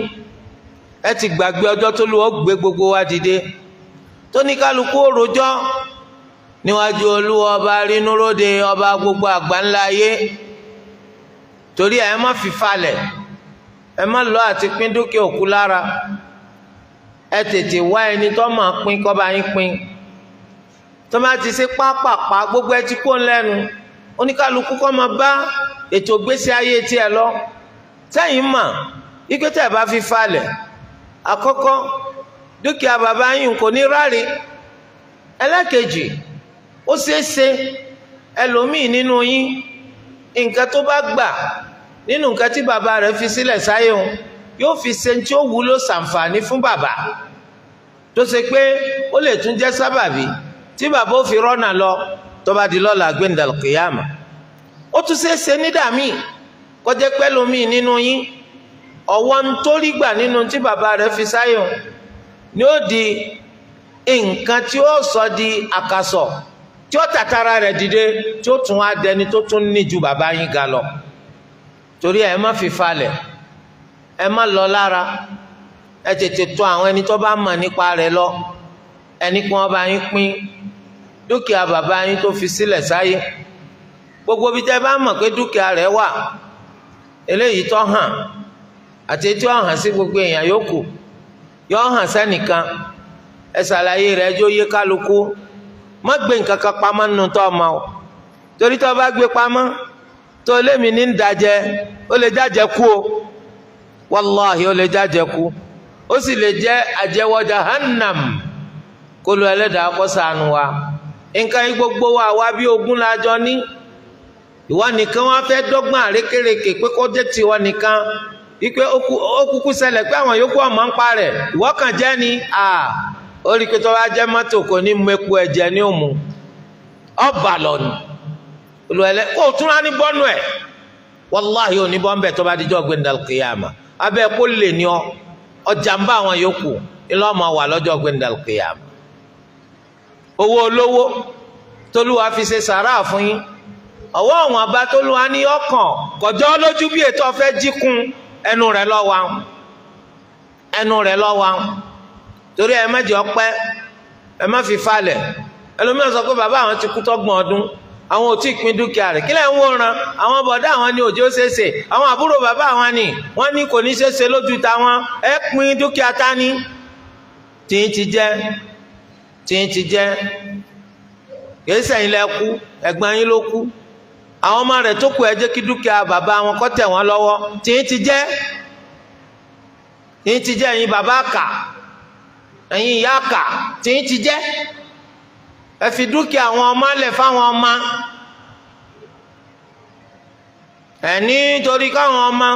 ẹ ti gbàgbé ọjọ́ tó lù ọ́ gbé gbogbo wa dìde tó ní kálukú òròjọ́ níwájú Olúwa ọba rínúróde ọba gbogbo àgbáńlá ayé torí ẹ má fi falẹ̀ ẹ má lọ àti pín dúkìá òkú lára ẹ tètè wá ẹni tó máa pín kó bá yín pín tó bá ti ṣe pápápá gbogbo ẹ ti kó lẹ́nu oníkálukú kó máa bá ètò ìgbésí ayé tiẹ̀ lọ sẹ́yìn mà ike tẹ́ bá fi falẹ̀ àkọ́kọ́ dúkìá bàbá yín kò ní ráre ẹlẹ́kejì ó ṣeéṣe ẹlòmíì nínú yín nǹkan tó bá gbà nínú nǹkan tí bàbá rẹ̀ fi sílẹ̀ sáyé òun yóò fi ṣe tí ó wúlò ṣàǹfààní fún bàbá tó ṣe pé ó lè tún jẹ́ sábàbí tí bàbá ó fi rọ́nà lọ tó bá di lọ́la gbẹ̀ndàlùkìyàmà ó tún ṣeéṣe nídàmí kọjá pẹ́lòmíì nínú yín ọ̀wọ́ ń torí gbà nínú tí bàbá rẹ̀ fi sáyé òun ni ó di nǹkan tí ó sọ di àkàsọ̀ tí ó tàtàrà rẹ̀ dìde tí ó tún á dẹni tó tún ní ju bàbá yín ga lọ torí ẹ má fi falẹ̀ ẹ má lọ lára ẹ tètè tọ̀ àwọn ẹni tó bá mọ̀ nípa rẹ̀ lọ ẹni kí wọ́n bá yín pín dúkìá bàbá yín tó fi sílẹ̀ sáyé gbogbo bí tẹ́ bá mọ̀ pé dúkìá rẹ̀ wà eléyìí tó hàn àti tí ó hàn sí gbogbo èèyàn yòókù yóò hàn sẹ́nìkan ẹ ṣàlàyé rẹ̀ ẹjọ́ yé kálukú má gbé nǹkan kan pamọ́ nínú tó ọmọ o torí tó bá gbé pamọ́ tó lémi ní ìdájẹ́ ó lè jájẹ́ kú o wàláhì ó lè jájẹ́ kú ó sì lè jẹ́ àjẹwọ́ jahannam kó lu ẹlẹ́dàá kó ṣàánú wa nǹkan yìí gbogbo wa wá bí ogún lájọ ní ìwọ nìkan wọn fẹ́ dọ́gbọ́n àrékèrèké pé kó jẹ́ tiwọ nìkan wípé ó kúkú ṣẹlẹ̀ pé àwọn yòókù ọmọ ń pa rẹ̀ ìwọ kàn jẹ́ ni ó rí i pé tó bá jẹ́ mọ́tò kò ní mú epo ẹ̀jẹ̀ ní òmu ọba lọ́nu olùwẹ̀lẹ́ kó tún á ní bọ́nú ẹ̀ wàláhì ò ní bọ́ ń bẹ̀ tó bá dijọ́ gbẹ̀ndàl kìyàmà abẹ́ kó lè ní ọjà ń bá àwọn yòókù ilé ọmọ wà lọ́jọ́ gbẹ̀ndàl kìyàmà owó olówó tolúwa fi ṣe sàrà fún yín ọwọ́ àwọn abá tolúwa ní ọkàn kọjọ́ lójú bí ètò ọ̀fẹ́ jíkun ẹnu rẹ̀ lọ́wọ́ torí ẹ má jẹ́ ọpẹ́ ẹ má fi falẹ̀ ẹlòmíràn sọ pé bàbá àwọn ti kú tọ́gbọ̀n ọdún àwọn ò tí ì pín dúkìá rẹ̀ kílẹ̀ ń wòran àwọn bọ̀dá àwọn ni òjò ṣeéṣe àwọn àbúrò bàbá àwọn ni wọ́n ní kò ní ṣeéṣe lójú táwọn ẹ pín dúkìá ta ni tìǹ ti jẹ́ kìí sẹ́yìn lẹ kú ẹ̀gbọ́n yín ló kú àwọn ọmọ rẹ̀ tó kù ẹ jẹ́ kí dúkìá bàbá wọn kó tẹ̀ wọ́n lọ́wọ́ tìǹ ti jẹ́ ẹ̀yin bàbá kà ẹ̀yin ìyá kà tìǹ ti jẹ́ ẹ fi dúkìá àwọn ọmọ lẹ̀ fáwọn ọmọ ẹ̀ nítorí káwọn ọmọ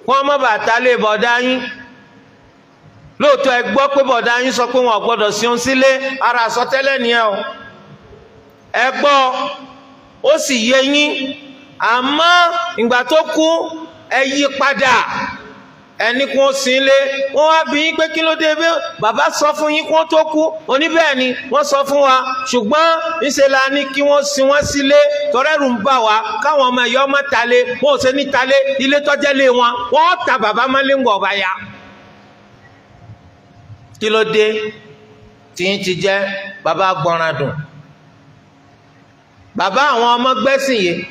wọn má bàtà lè bọ̀dá yín lóòótọ́ ẹ gbọ́ pé bọ̀dá yín sọ pé wọn ò gbọ́dọ̀ sí òun sílé ara àsọtẹ́lẹ̀ nìyẹn o ẹ gbọ́ ó sì yé yín àmọ́ ìgbà tó kú ẹ yí padà ẹni kún ó sin lé wọ́n wá bí yín pé kí ló dé bẹ́ẹ̀ bàbá sọ fún yín kí wọ́n tó kú oníbẹ̀ẹ́ ni wọ́n sọ fún wa ṣùgbọ́n ńṣe la ní kí wọ́n sin wọ́n sílé tọrẹ́rù ń bà wá káwọn ọmọ ẹ̀yọ́ ọmọ talé wọn ò ṣe ní talé ilé tọ́jẹ́ lé wọn wọ́n ta bàbá mọ́lé ń wọ̀ báyà kí ló dé tí ń ti jẹ́ bàbá gbọ́nra dùn bàbá àwọn ọmọ gbẹ́sìn yìí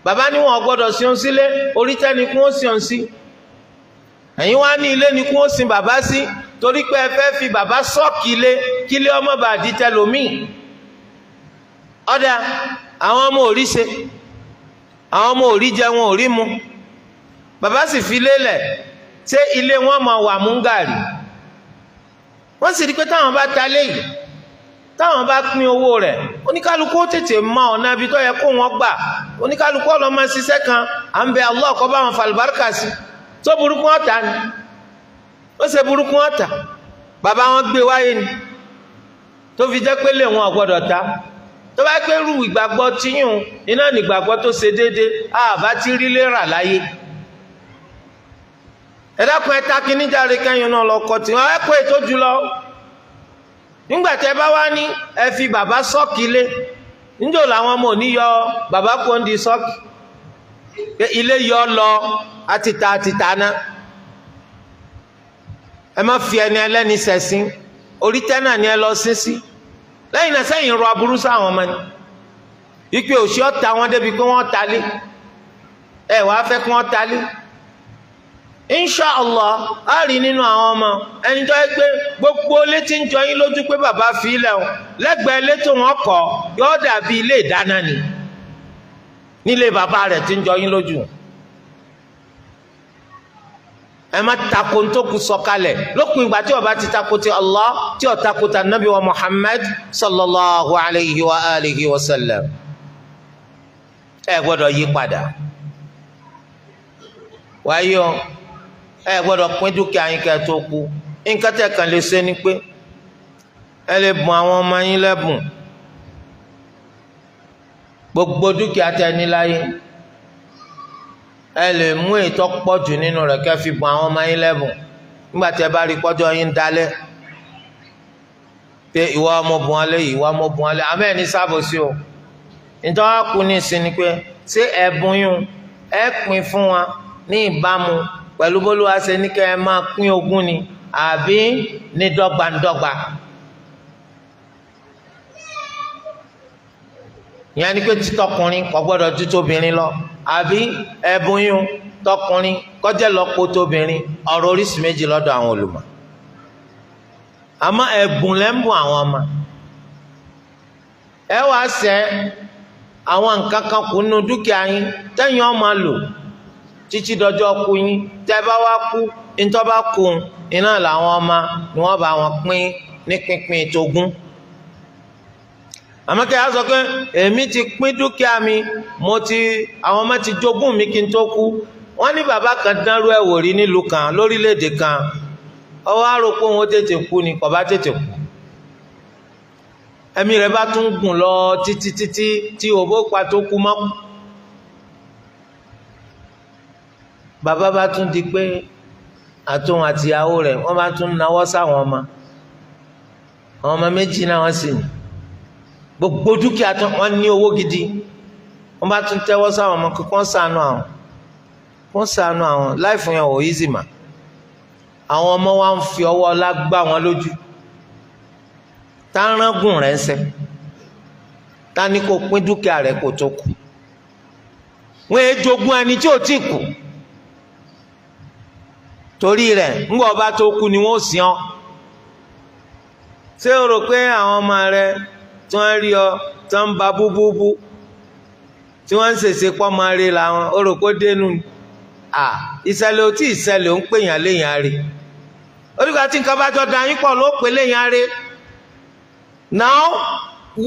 bàbá ní wọn gbọ́dọ̀ sí òun sílé orí tẹ́ni kún ó sí òun sí ẹ̀yin wá ní ilé ni kún ó sin bàbá sí torí pé ẹ fẹ́ fi bàbá sọ́ọ̀kì ilé kí ilé ọmọ bá di tẹlòmíì ọ̀dà àwọn ọmọ ò rí ṣe àwọn ọmọ ò rí jẹ wọn ò rí mu bàbá sì fi lélẹ̀ ṣé ilé wọn máa wà mú gàrí wọ́n sì rí pé táwọn bá ta léyìí táwọn bá pín owó rẹ̀ oníkálukú tètè mọ ọ̀nà ibi tó yẹ kó wọ́n gbà oníkálukú ọ̀nà máa ṣiṣẹ́ kan à ń bẹ Allah kó bá wọn fàlùbáríkà sí tó burúkú ọ̀tá ni ó ṣe burúkú ọ̀tá bàbá wọn gbé wáyé ni tó fi jẹ́ pé lè wọn ọ̀gbọ́dọ̀ ta tó bá pé rú ìgbàgbọ́ tíyùn iná nígbàgbọ́ tó ṣe déédéé àbá ti rí lè rà láyé ẹ̀dàkùn ẹ̀ta kìíní jáde kẹ́yìn náà lọ́kọ́ tí wọ́n ẹ̀kọ́ ètò jùlọ nígbàtẹ́ bá wá ní ẹ fi bàbá sọ́ọ̀kì lé níjò làwọn ọmọ òní yọ bàbá kò ń di sọ́ọ̀kì ilé yọ lọ àtìta ná ẹ má fi ẹni ẹlẹ́ni sẹ̀sìn orí tẹ́nà ni ẹ lọ sí sí lẹ́yìn náà sẹ́yìn rọ aburú sáwọn ọmọ ni wípé òṣì ọ̀tá wọn débi pé wọ́n talé ẹ wàá fẹ́ kí wọ́n talé inshallah a rí nínú àwọn ọmọ ẹni tó yẹ pé gbogbo létí ń jọ yín lójú pé bàbá fi ilẹ̀ o lẹ́gbẹ̀ẹ́ létò wọn kọ́ yóò dàbí ilé ìdáná ni nílé bàbá rẹ̀ tí ń jọ yín lójú ẹ má tako tó kù sọ̀kalẹ̀ lópin ìgbà tí ó bá ti tako ti Allah tí ó tako ta nabi wa Muhammad sallallahu alayhi wa alihi wa sallam ẹ gbọ́dọ̀ yí padà wáyé o ẹ gbọ́dọ̀ pín dúkìá yín kẹ́ tó kú nǹkan tẹ́ kàn lè ṣe ni pé ẹ lè bùn àwọn ọmọ yín lẹ́bùn gbogbo dúkìá tẹ́ ní láyé ẹ lè mú ètò pọ̀ jù nínú rẹ̀ kẹ́ fi bùn àwọn ọmọ yín lẹ́bùn nígbà tí ẹ bá rí pọ́jọ́ yín dalẹ̀ pé ìwọ ọmọ bùn wọn lé ìwọ ọmọ bùn wọn lé àmọ́ ẹ̀ ní sábò sí o nítorí wọn kú ní ìsinmi pé ṣé ẹ̀bùn yún ẹ pín fún wa ní ìbámu pẹ̀lú bólúwa ṣe ní kẹ́ ẹ máa pín ogún ni àbí ní dọ́gbandọ́gba ìyẹn ni pé títọkùnrin kò gbọ́dọ̀ ju tóbìnrin lọ àbí ẹ̀bùn yún tọkùnrin kọjá lọ́pọ̀ tóbìnrin ọ̀rọ̀ oríṣìí méjì lọ́dọ̀ àwọn olùmọ̀ àmọ́ ẹ̀bùn lẹ́mbùn àwọn ọmọ ẹ wàá ṣe àwọn nǹkan kan kù nínú dúkìá yín tẹ́yìn ọmọ lò títí dọjọ́ kú yín tẹ́ bá wá kú ntọ́ bá kú iná làwọn ọmọ ni wọ́n bá wọn pín ní pínpín tógún àmọ́ kí a sọ pé èmi ti pín dúkìá mi àwọn ọmọ ti jogún mi kí n tó kú wọ́n ní bàbá kan dánrú ẹ̀ wò rí nílùú kan lórílẹ̀‐èdè kan ọwọ́ àròpọ̀ òun ó tètè kú ni kò bá tètè kú ẹ̀mí rẹ̀ bá tún gùn lọ títí tí òbó pa tó kú mọ́ bàbá bá tún di pé àtòun àtìyàwó rẹ̀ wọ́n bá tún náwó sáwọn ọmọ àwọn ọmọ méjì náà wọ́n sì ní gbogbo dúkìá tó wọ́n ní owó gidi wọ́n bá tún tẹ́wọ́ sáwọn ọmọ kíkọ́ ṣàánú àwọn láìfún yẹn ò easy mà àwọn ọmọ wa ń fi ọwọ́ ọlá gbá wọn lójú tárágùn rẹ̀ ń sẹ́ ta ni kò pín dúkìá rẹ̀ kò tó kù wọ́n èé jogún ẹni tí ò tí kù torí rẹ̀ ńgbọ́ ọba tó kú ni wọ́n sìn ọ́ ṣé o rò pé àwọn ọmọ rẹ̀ tí wọ́n rí ọ tí wọ́n ń ba búbúbú tí wọ́n ń ṣèṣe pọ́ máa rí làwọn o rò pé dénú ni ìṣẹ̀lẹ̀ ò tí ìṣẹ̀lẹ̀ ò ń pèyàn léyàn rí orígbà tí nǹkan bá jọ da yín pọ̀ ló pè léyàn rí náà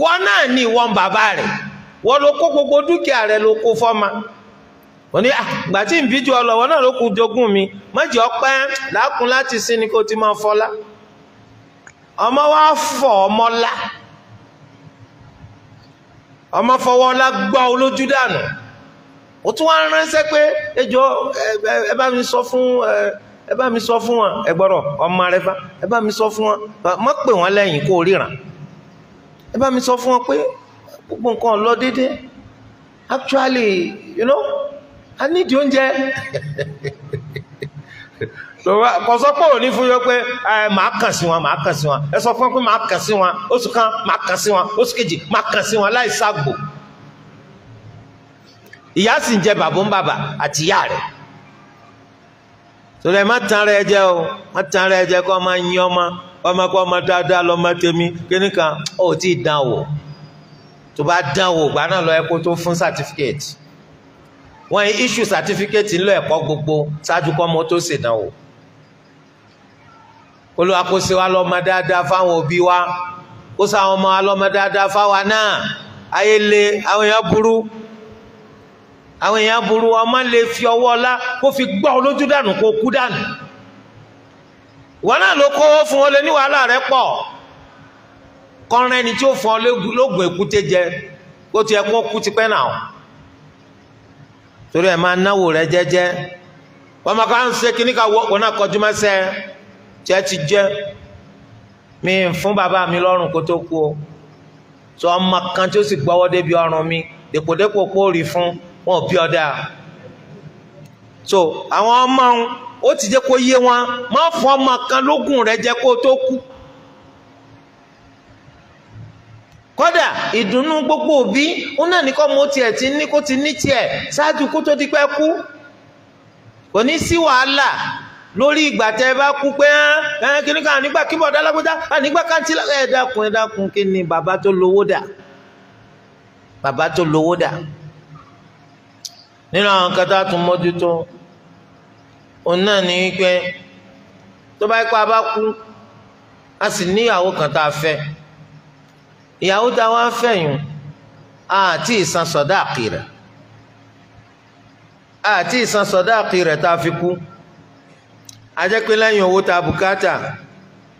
wọ́n náà ní ìwọ̀n bàbá rẹ̀ wọ́n ló kó gbogbo dúkìá rẹ̀ ló kó fọ́mà wọ́n ní àgbà tí ń bí ju ọlọ́wọ́ náà ló kú jogún mi mọ́jì ọpẹ́ lákùn láti sí ni kó ti máa fọlá ọmọ wa fọ ọmọ lá ọmọ fọwọ́ lá gbọ́ olójú dànù ó tún wá ránṣẹ́ pé ẹjọ́ ẹ bá mi sọ fún wọn ẹ gbọ́dọ̀ ọmọ rẹ bá ẹ bá mi sọ fún wọn mọ́ pè wọ́n lẹ́yìn kó ríran ẹ bá mi sọ fún wọn pé gbogbo nǹkan lọ déédé actually I need oúnjẹ kò sọ pé òní fún yọ pé màá kàn sí wọn ẹ sọ fún wọn pé màá kàn sí wọn oṣù kan màá kàn sí wọn oṣù kejì màá kàn sí wọn láì ságbo ìyá sì ń jẹ bàbá ń bàbà àti ìyá rẹ̀ torí ẹ má tàn rẹ jẹ o má tàn rẹ jẹ kó ọmọ yín ọmọ dáadáa lọmọ tèmi kíníkan ó tí ì dán wò tó bá dán wò gbà náà lọ ẹ kó tó fún certificate wọ́n yí issue certificate ńlọ ẹ̀kọ́ gbogbo ṣáájú kọ́ mọ́ tó ṣèdánwò Olúwa kó ṣe wá lọ́mọ dáadáa fáwọn òbí wa kó ṣe àwọn ọmọ wa lọ́mọ dáadáa fáwa náà ayé le àwọn èèyàn burú ọmọ lè fi ọwọ́ ọlá kó fi gbọ́ olójú dànù kó kú dànù wọn náà ló kó fún ọ lé ní wàhálà rẹ pọ̀ kọrin ẹni tí ó fún ọ lóògùn èkúté jẹ kó tiẹ̀ kó kú tipẹ́ náà torí ẹ máa náwó rẹ jẹ́jẹ́ wọn máa kàn ń ṣe kíní ká wọ náà kọjú mẹsẹ tí ẹ ti jẹ mi fún bàbá mi lọ́rùn kó tó kú o tó ọmọ kan tí ó sì gbọ́wọ́ débi ọrùn mi dèpòdépò kó rí fún wọn ò bí ọdá so àwọn ọmọ ó ti jẹ́ kó yé wọn má fún ọmọ kan lógún rẹ jẹ kó tó kú kódà ìdùnnú gbogbo òbí ó náà ní kọ́ mọ́ tiẹ̀ ti ní kó ti ní tiẹ̀ ṣáájú kó tó di pẹ́ kú kò ní sí wàhálà lórí ìgbà tẹ́ ẹ bá kú pé kíní kan nígbà kí bọ̀dá lágbójá nígbà káńtì ẹ dákun kí ni bàbá tó lówó dà nínú àwọn kan tá a tún mójútó òun náà ní pé tó bá ipá bá kú a sì níyàwó kan tá a fẹ́ ìyàwó tá a wá fẹ̀yìn àti ìsan sọ̀dáàkì rẹ̀ tá a fi kú a jẹ́ pé lẹ́yìn owó tá a bùkátà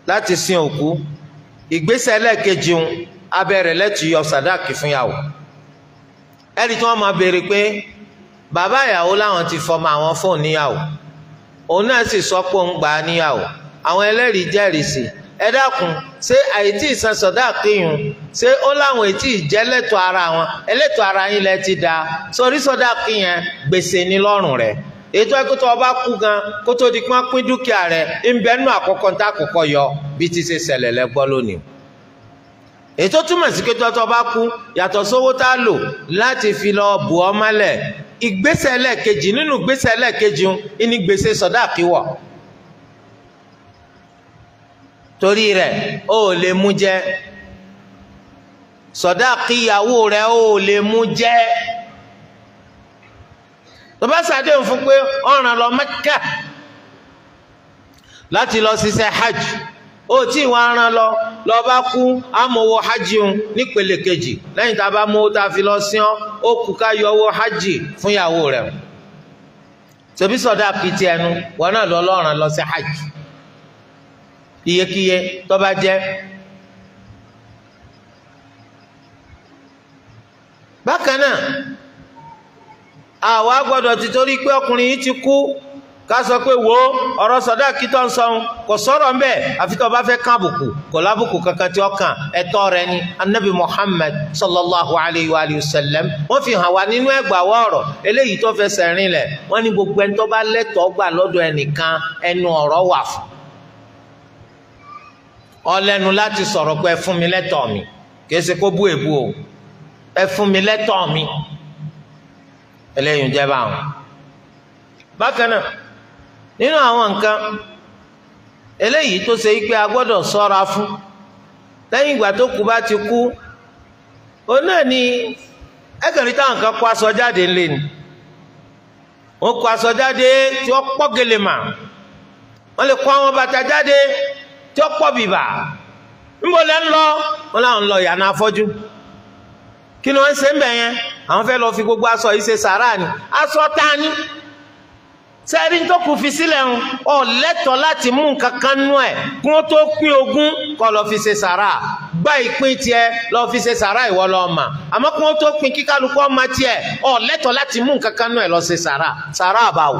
láti sin òkú ìgbésẹ̀ ẹlẹ́ẹ̀kejì abẹ́rẹ́ lẹ́tù yọ sọ̀dáàkì fún ìyàwó ẹ̀rí tí wọ́n máa béèrè pé bàbá ìyàwó láwọn ti fọmọ àwọn fóun níyàwó òun náà sì sọ pé òun gbà á níyàwó àwọn ẹlẹ́rìí jẹ́rìí sí ẹ dákun ṣé àìtí ìsan sọ̀dáàkì yùn ṣé ó láwọn ètí ìjẹ́ lẹ́tọ̀ ara wọn ẹlẹ́tọ̀ ara yín lẹ ti da sórí sọ̀dáàkì yẹn gbèsè ní lọ́rùn rẹ̀ ètò ẹ̀kọ́ tó ọba kú gan kó tó di pé wọ́n pín dúkìá rẹ̀ ń bẹ nínú àkọ́kọ́ ní àkọ́kọ́ yọ bí ti ṣe ṣẹlẹ̀ lẹ́gbọ́ lónìí ètò túmọ̀ sí pé tó bá kú yàtọ̀ sówó tá a lò láti fi lọ bù ọ́ mọ́lẹ̀ ìgbésẹ̀ ẹlẹ́ẹ̀kejì nínú ìgbésẹ̀ ẹlẹ́ẹ̀kejì ní gbèsè sọ̀dáàkì wọ̀ torí rẹ̀ ó lè mú jẹ sọ̀dáàkì ìyàwó rẹ̀ ó lè mú jẹ tó bá ṣàdéhùn fún pé ọ̀ràn lọ Mẹ́kà láti lọ ṣiṣẹ́ hajj ó tí wọ́n rán lọ bá kú amówó hajj nípele kejì lẹ́yìn tá a bá mówó tá a fi lọ sí ọ́ ó kú ká yọ owó hajj fún ìyàwó rẹ̀ tòbí sọ̀dáàkì ti ẹnu wọn náà lọ lọ́ràn lọ sí hajj iyekíye tó bá jẹ́. bákan náà àwa gbọ́dọ̀ ti torí pé ọkùnrin yìí ti kú ká sọ pé wo ọ̀rọ̀ sàdáàkì tó ń sọ kò sọ̀rọ̀ ń bẹ̀ àfi tó bá fẹ́ kán àbùkù kò lábùkù kankan tí ó kàn ẹ̀tọ́ rẹ̀ ni. anabi muhammad sallallahu alayhi wa sallam wọ́n fi hàn wá nínú ẹgbàáwọ̀ ọ̀rọ̀ eléyìí tó fẹsẹ̀ rinlẹ̀ wọ́n ní gbogbo ẹni tó bá lẹ́tọ̀ọ́ gbà lọ́dọ̀ ẹnìkan ẹnu ọ̀rọ̀ wà fún. ọlẹ́nu láti sọ̀rọ̀ pé ẹ fún mi lẹ́tọ̀ọ́ mi kì í ṣe kó bú èbú o, ẹ fún mi lẹ́tọ̀ọ́ mi. eléyìí ń jẹ́ báwọn. bákan náà nínú àwọn nǹkan eléyìí tó ṣe pé a gbọ́dọ̀ ṣọ́ra fún lẹ́yìn ìgbà tó kú bá ti kú òun náà ni ẹgbẹ̀rin táwọn kan kó aṣọ jáde ńlẹ̀ ni wọ́n kó aṣọ jáde tí wọ́n pọ́ gèlè mà wọ́n lè kó àwọn bàtà jáde tí wọ́n pọ̀ bìbà níbo lẹ́ ń lọ wọ́n láwọn ń lọ ìyànà afọ́jú kí ni wọ́n ń ṣe ń bẹ̀ yẹn àwọn fẹ́ lọ fi gbogbo aṣọ yìí ṣe sàrà ni aṣọ ta ni sẹ́ẹ̀rí tó kù fi sílẹ̀ ń ọ lẹ́tọ̀ọ́ láti mú nǹkan kan nú ẹ̀ kí wọ́n tó pín ogún kó lọ fi ṣe sàrà gba ìpín tiẹ̀ lọ fi ṣe sàrà ìwọ lọ mà àmọ́ kí wọ́n tó pín kí kálukú ọmọ tiẹ̀ ọ lẹ́tọ̀ọ́ láti mú nǹkan kan nú ẹ̀ lọ ṣe sàrà àbáwò.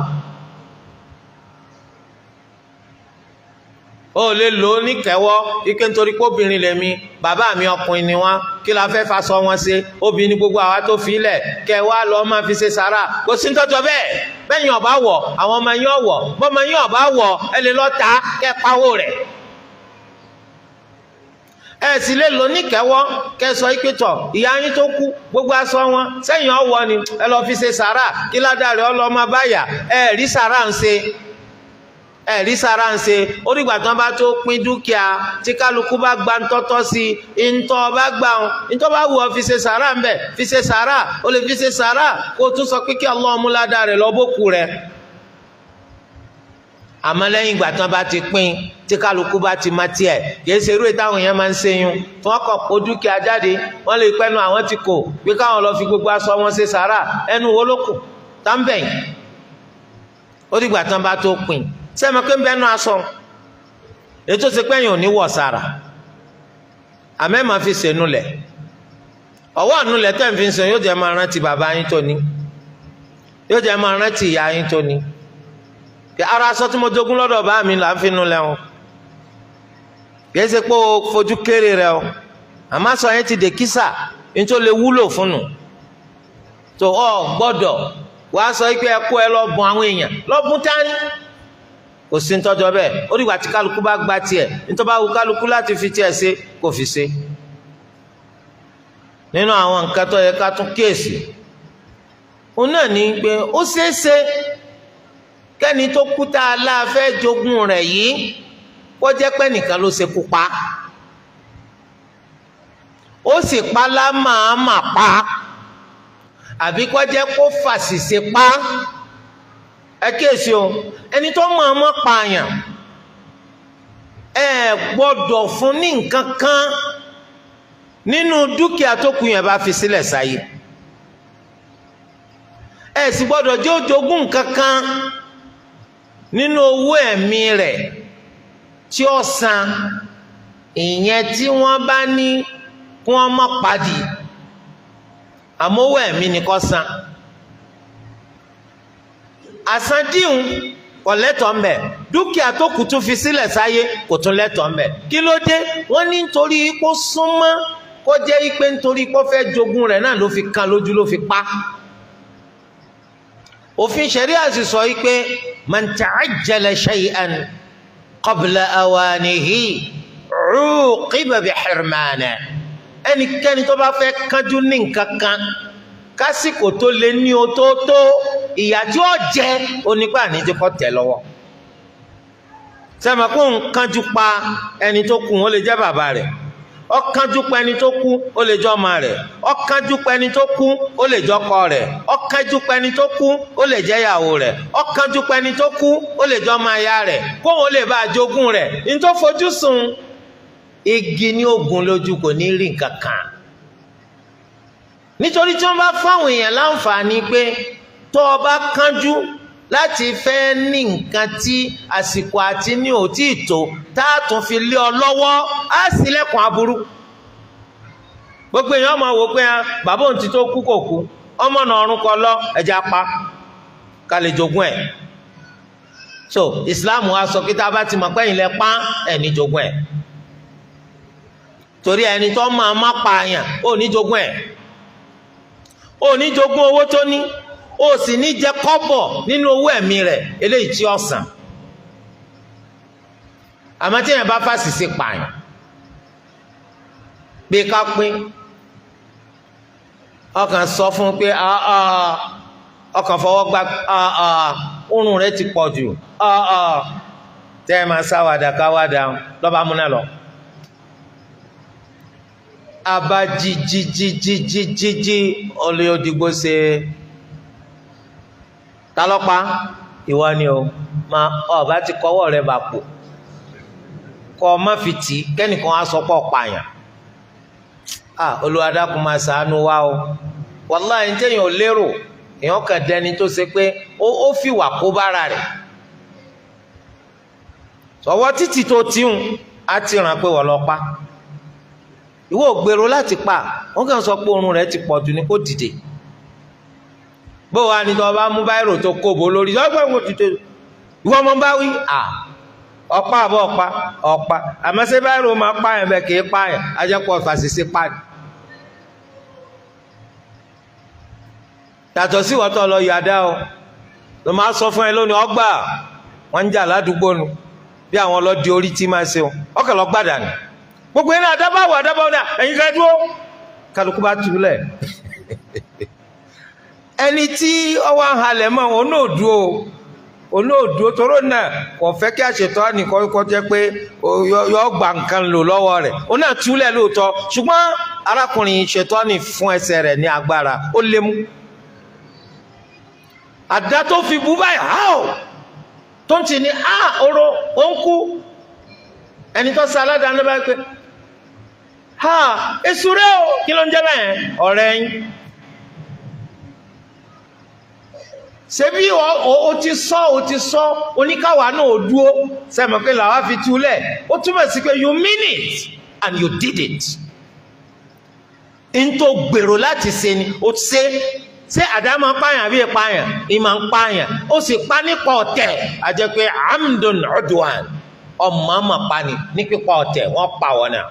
ó lè lò ó ní kẹwọ́ ike nítorí pé obìnrin lèmi bàbá mi ọkùnrin ni wọ́n kí la fẹ́ faṣọ wọn ṣe obìnrin gbogbo àwa tó fi lẹ̀ kẹwàá lọ máa fi ṣe sàrà kò sí tọ́jọ́ bẹ́ẹ̀ yín ọba wọ̀ àwọn ọmọ yín ọ̀wọ̀ bọ́mọ yín ọba wọ̀ ẹ lè lọ ta kẹ́ pawó rẹ̀. ẹ sì lè lò ní kẹwọ́ kẹ́ sọ ike tọ̀ ìyá yín tó kú gbogbo aṣọ wọn sẹ́yìn ọ̀wọ̀ ni ẹ lọ fi ṣe sàrà kí ládàá rẹ̀ ọlọ́mọ báyà ẹ rí sàrà ń ṣe. ẹ̀rí sára ń ṣe orígbà tí wọ́n bá tó pín dúkìá tí kálukú bá gba ńtọ́tọ́ sí i ńtọ́ bá gbà ọ́n ńtọ́ bá wù ọ́ fi ṣe sàrà ń bẹ̀ fi ṣe sàrà ó lè fi ṣe sàrà kó o tún sọ pé kí Allah mú ládàá rẹ̀ lọ́bọ̀kù rẹ̀. àmọ́ lẹ́yìn ìgbà tí wọ́n bá ti pín tí kálukú bá ti má tiẹ̀ kì í ṣe irú ìtàwọn èèyàn máa ń ṣe yún tí wọ́n kàn kó dúkìá jáde wọ́n lè pẹ́nu àwọn ti kò pé káwọn lọ fi gbogbo aṣọ wọn ṣe sàrà ẹnu wo ló kù tá ń bẹ̀yìn ó dìgbà tí wọ́n bá tó pín sẹ́mi pé ń bẹ́ẹ̀ nù aṣọ ètò ti pẹ́yìn ò ní wọ̀ sára àmẹ́ máa fi sẹ́nu lẹ̀ ọwọ́ ànulẹ̀ tẹ́ ń fi sẹ́nu yóò jẹ́ máa rántí bàbá yín tó ní yóò jẹ́ máa rántí ìyá yín tó ní kí ara aṣọ tí mo jogún lọ́dọ̀ bá mi là ń fi nu lẹ̀ o kì í ṣe pé o fojú kéré rẹ o àmọ́ aṣọ yẹn ti dè kísà ní tó lè wúlò fún nu tó ọ gbọ́dọ̀ wàá sọ pé ẹ kó ẹ lọ bùn àwọn èèyàn lọ bùn tání kò sí ntọ́jọ́ bẹ́ẹ̀ ó dìgbà tí kálukú bá gba tiẹ̀ nítorí bá wù kálukú láti fi tiẹ̀ ṣe kò fi ṣe. nínú àwọn nǹkan tó yẹ ká tún kíyèsí òun náà ní pé ó ṣeéṣe kẹ́ni tó kú tá a láàfẹ́ jogún rẹ̀ yìí kó jẹ́ pé nìkan ló ṣekú pa ó sì pa lámàámà pa àbí kó jẹ́ kó fàṣìṣe pa ẹ kíyèsí o ẹni tó mọ̀ọ́mọ̀ pààyàn ẹ gbọ́dọ̀ fún ní nǹkan kan nínú dúkìá tó kù yẹn bá fi sílẹ̀ sáyé ẹ sì gbọ́dọ̀ jẹ́ òjogún nǹkan kan nínú owó ẹ̀mí rẹ̀ tí ó san ìyẹn tí wọ́n bá ní kí wọ́n má padì àmọ́ owó ẹ̀mí ni kó san àsandíhùn kò lẹ́tọ̀ọ́ mbẹ̀ dúkìá tó kù tún fi sílẹ̀ sáyé kò tún lẹ́tọ̀ọ́ mbẹ̀ kí ló dé wọ́n ní nítorí kó súnmọ́ kó jẹ́ pé nítorí kó fẹ́ jogún rẹ̀ náà ló fi kan lójú ló fi pa òfin ṣẹ̀ríà sì sọ pé man ta'ajjala shay'an qabla awanihi uqiba bi hirmanihi ẹnikẹ́ni tó bá fẹ́ kánjú ní nǹkan kan kásìkò tó lé ní o tó ìyà tí ó jẹ onípa àníjẹ kọ tẹ lọ́wọ́ sẹmọ kó ń kánjú pa ẹni tó kú ó lè jẹ bàbá rẹ̀ ó kánjú pa ẹni tó kú ó lè jẹ ọmọ rẹ̀ ó kánjú pa ẹni tó kú ó lè jẹ ọkọ rẹ̀ ó kánjú pa ẹni tó kú ó lè jẹ ìyàwó rẹ̀ ó kánjú pa ẹni tó kú ó lè jẹ ọmọ aya rẹ̀ kó wọn lè bá jogún rẹ̀ ní tó fojú sùn igi ní ogun lójú kò ní rí nǹkan kan nítorí tí wọ́n bá fáwọn èèyàn láǹfààní pé tó o bá kánjú láti fẹ́ ní nǹkan tí àsìkò àti ní ò tí ì tó tá a tún fi lé ọ lọ́wọ́ á ṣílẹ̀kùn aburú. Gbogbo èèyàn máa wò pé bàbá òun ti tó kú kò kú, ọmọ náà ọrùn kọ lọ ẹja pa ká lè jogún ẹ̀. So Islam wa sọ pé tá a bá ti mọ̀ pé ẹ̀yin lẹ pa ẹ̀ ní jogún ẹ̀, torí ẹni tó máa má pa àyàn ò ní jogún ẹ̀, ò ní jogún owó tó ní, ó sì ní jẹ kọ́bọ̀ nínú owó ẹ̀mí rẹ̀ eléyìí tí ó san. Àmọ́ tí èèyàn bá fàṣìṣe pààyàn bí ká pín ọkàn sọ fún pé ọkàn fọwọ́ gbá oorun rẹ̀ ti pọ̀ jù tẹ́ ẹ máa sáwàdà káwàdà lọ́ba múná lọ. Abá jíjíjíjíjíjí olè òdìgbò ṣe talọ́pa ìwọ ni o máa ọba ti kọ́wọ́ rẹ̀ bà pò kọ́ ọ má fi tì í kẹ́nìkan á sọ pé ọ̀pààyàn. Olúwa dákun máa ṣàánú wa o, wàláhì ní téèyàn ò lérò èèyàn kàn dẹni tó ṣe pé ó fìwà kó bára rẹ̀. Sọ̀wọ́ títì tó tíhun á ti ràn pé wọ́n lọ pa. Ìwọ ò gbèrò láti pa, wọ́n kàn sọ pé oorun rẹ̀ ti pọ̀ jù ní kó dìde. Bó wa ni tó bá mú báyìí tó kóbo lórí lọ́gbọ̀n ìwọ dìde ìwọ ọmọ bá wí ọ̀pá àbọ̀ ọ̀pá àmọ́ ṣé báyìí máa pààyàn bẹ́ẹ̀ kì í pààyàn ajẹ́pọ̀ fàṣìṣe pààyàn. Yàtọ̀ sí ìwọ́tọ̀ lọ yàdá o ló máa sọ fún ẹ lónìí ọgbà wọn ń jà ládùúgbò nu bí àwọn ọlọ́dẹ orí tí máa ṣe o ọkàn lọ gbàdà ni gbogbo yẹn náà adábáwò náà ẹ̀yin ká dúró kálukú bá túlẹ̀ ẹni tí ọwọ́ àhàlẹ̀ mọ́ onóòdúró toró náà kò fẹ́ kí àṣetọ́ nìkan kọ́ jẹ́ pé yọ gbà nǹkan lò lọ́wọ́ rẹ̀ ó náà túlẹ̀ lóòótọ́ ṣùgbọ́n arákùnrin ṣetọ́ ní fún ẹsẹ̀ rẹ̀ ní agbára ó lé mú àdá tó fi bú báyìí tó ń tì ní oró ó ń kú ẹni tó sa aládàá ní báyìí pé èsù rẹ o kí ló ń jẹ́ bẹ́ẹ̀ ọ̀rẹ́ yín ṣebí o ti sọ oníkàwá náà ò dúó sẹ́mi pé làwa fi túlẹ̀ ó túmọ̀ sí pé you mean it and you did it n tó gbèrò láti ṣe ni ó ṣe àdámà pààyàn àbí ìpààyàn ìmọ̀ ń pààyàn ó sì pa nípa ọ̀tẹ̀ àjẹ́ pé amdun udwan ọmọ ọmọ pani ní pípa ọ̀tẹ̀ wọ́n pa wọ́n náà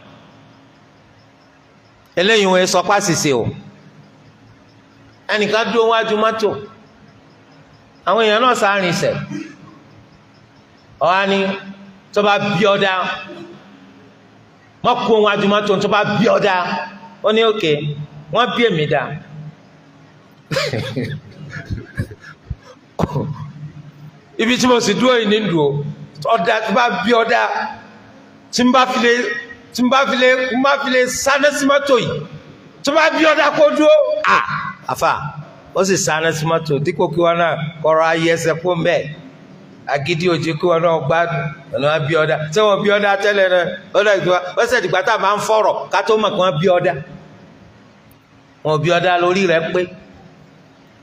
eléyìí wọ́n sọ pàṣìṣe o ẹnìkan dúró wájú mọ́tò àwọn èèyàn náà sáárín sẹ̀ ọ̀hán ni tó bá bí ọ̀dá mọ́kù ohun wájú mọ́tò tó bá bí ọ̀dá ó ní òkè wọ́n bí èmi dá ibi tí mo sì dúró yìí ní dùn ọ̀dà tó bá bí ọ̀dà tí n bá fi lè sáná sí mọ́tò yìí tó bá bí ọ̀dà kó dúró àfà ó sì sáná sí mọ́tò dípò kí wọn náà kọ́ra ayé ẹsẹ̀ fún bẹ́ẹ̀ agídí òjì kí wọn náà gbádùn ọ̀nà bí ọ̀dà tí wọn bí ọ̀dà tẹ́lẹ̀ náà ọ̀dà ìgbà wọ́n sì dìgbà tá a máa ń fọ̀rọ̀ ká tó mọ̀ kí wọ́n bí ọ̀dà wọn bí ọ̀dà lórí rẹ̀ pé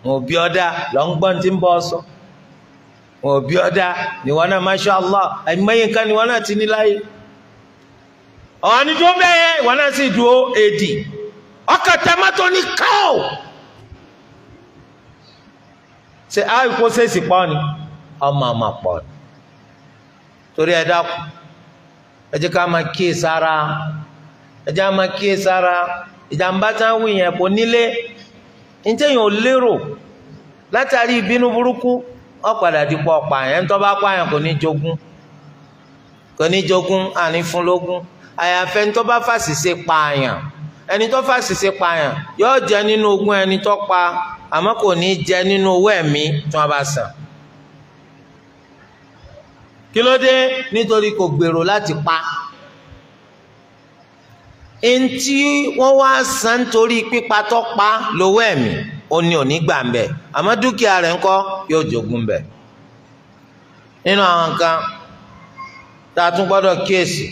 wọn bí ọ̀dà lọ ń gbọ́n tí ń bọ́ sọ wọn bí ọ̀dà níwọ náà masha Allah àìmọye nǹkan níwọ náà ti ní láyé ọ̀hún ni tó bẹ́ẹ̀ ìwọ náà sì dúró èdì ọkọ̀ tẹ́mọ́tò ní káò ṣe àìkú sèṣì pọ̀ ni ọmọ pọ̀ ni torí ẹ dákun ẹ jẹ́ ká máa kíyè sára ẹ jẹ́ ká máa kíyè sára ìjàmbá tí wọ́n wí yẹn kò nílé ntẹ́yìn ò lérò látàrí ìbínú burúkú ó padà dípò pààyàn tó bá pààyàn kò ní jogún àní fún lógún àyàfẹ́ ní tó bá fàṣìṣe pààyàn ẹni tó fàṣìṣe pààyàn yóò jẹ nínú ogún ẹni tó pa àmọ́ kò ní jẹ nínú owó ẹ̀mí tí wọ́n bá san kí ló dé nítorí kò gbèrò láti pa ntí wọ́n wá san torí pípa tó pa lówó ẹ̀mí ó ní òní gbà ń bẹ àmọ́ dúkìá rẹ̀ ńkọ́ yóò jogún bẹ nínú àwọn nǹkan tá a tún gbọ́dọ̀ kíyèsí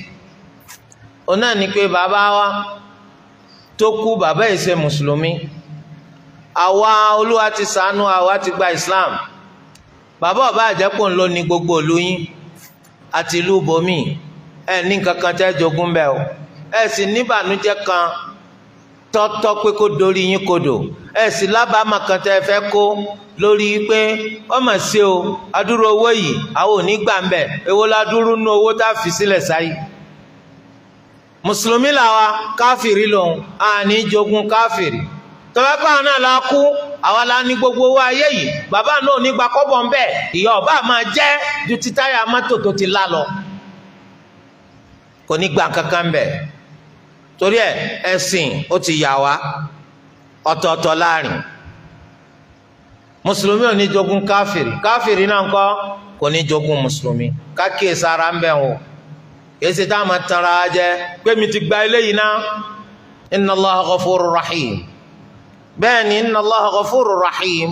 òun náà ni pé bàbá wa tó kú bàbá yìí ṣe mùsùlùmí àwa olúwa ti ṣàánú àwa ti gba Islam bàbá ọba àjẹpọ̀ ńlọ ní gbogbo ìlú yín àti ìlú bomi ẹ ní kankan tẹ́ jogún bẹ́ẹ̀ o ẹ sì níbànújẹ́ kan tọ́tọ́ pé kó dorí yín kodò ẹ sì lábàámọ̀ kan tẹ́ fẹ́ kó lórí pé ọmọ sí o adúrú owó yìí àwọn ò ní gbà ń bẹ̀ èwo ládúrú nú owó tá a fi sílẹ̀ sáyé mùsùlùmí làwa káfìrí lòun àní jogún káfìrí tọ́wẹ́pá náà la kú àwa la ní gbogbo owó ayé yìí bàbá náà ní gba kọ́bọ̀ ń bẹ̀ ìyá ọba máa jẹ́ ju ti táyà mọ́tò tó ti lá lọ kò ní gbà kankan ń bẹ̀ torí ẹ ẹ̀sìn ó ti yà wá ọ̀tọ̀ọ̀tọ̀ láàrin mùsùlùmí ò ní jogún káfìrí káfìrí náà ńkọ́ kò ní jogún mùsùlùmí kákìí sára ń bẹ̀ wò kèsì tá a máa tanra jẹ pé mi ti gba eléyìí náà inna Allaha ghafurur rahim bẹ́ẹ̀ ni inna Allaha ghafurur rahim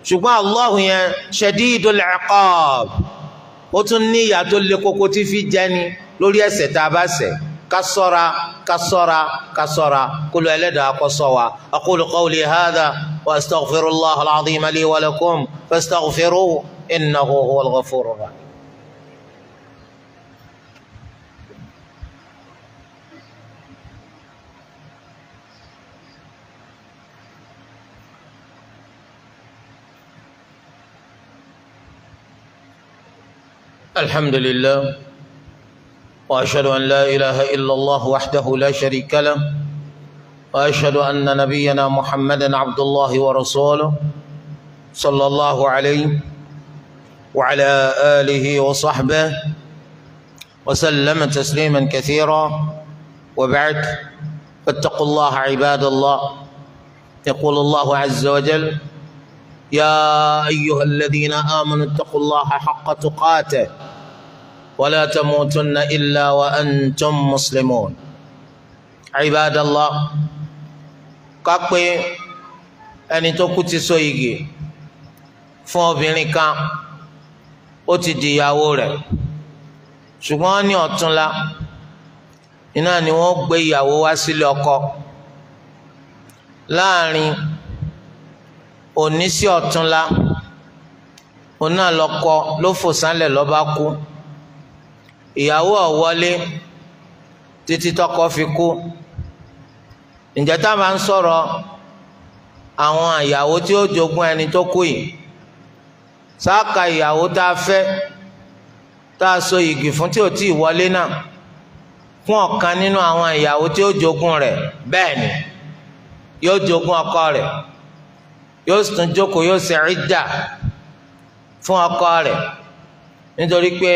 ṣùgbọ́n Allahu yẹn shadidul iqab ó tún ní ìyà tó le koko tí fi jẹni lórí ẹ̀ṣẹ̀ tá a bá ṣẹ̀ ká ṣọ́ra kólú ẹlẹ́dàá kó ṣọ́ wa aqulu qawli hadha wa astaghfirullaha al-azim li wa lakum fastaghfiruhu innahu huwal ghafurur rahim. الحمد لله وأشهد أن لا إله إلا الله وحده لا شريك له وأشهد أن نبينا محمدا عبد الله ورسوله صلى الله عليه وعلى آله وصحبه وسلم تسليما كثيرا وبعد فاتقوا الله عباد الله يقول الله عز وجل يا أيها الذين آمنوا اتقوا الله حق تقاته ولا تموتن إلا وأنتم مسلمون عباد الله kápé ẹni tó kú ti so igi fún obìnrin kan ó ti di ìyàwó rẹ̀ ṣùgbọ́n ní ọ̀túnla iná ni wọ́n gbé ìyàwó wá sílé ọkọ láàrin òní sí ọ̀túnla òun náà lọ́kọ ló fò sánlẹ̀ ló bá kú ìyàwó ò wọlé títí tọ́kọ fi kú ǹjẹ́ tá a máa ń sọ̀rọ̀ àwọn ìyàwó tí ó jogún ẹni tó kú yìí sáàkà ìyàwó tá a fẹ́ tá a so igi fún tí ò tí ì wọlé náà fún ọ̀kan nínú àwọn ìyàwó tí ó jogún rẹ̀ bẹ́ẹ̀ ni yóò jogún ọkọ rẹ̀ yóò tún jókòó yóò ṣe ìdà fún ọkọ rẹ̀ nítorí pé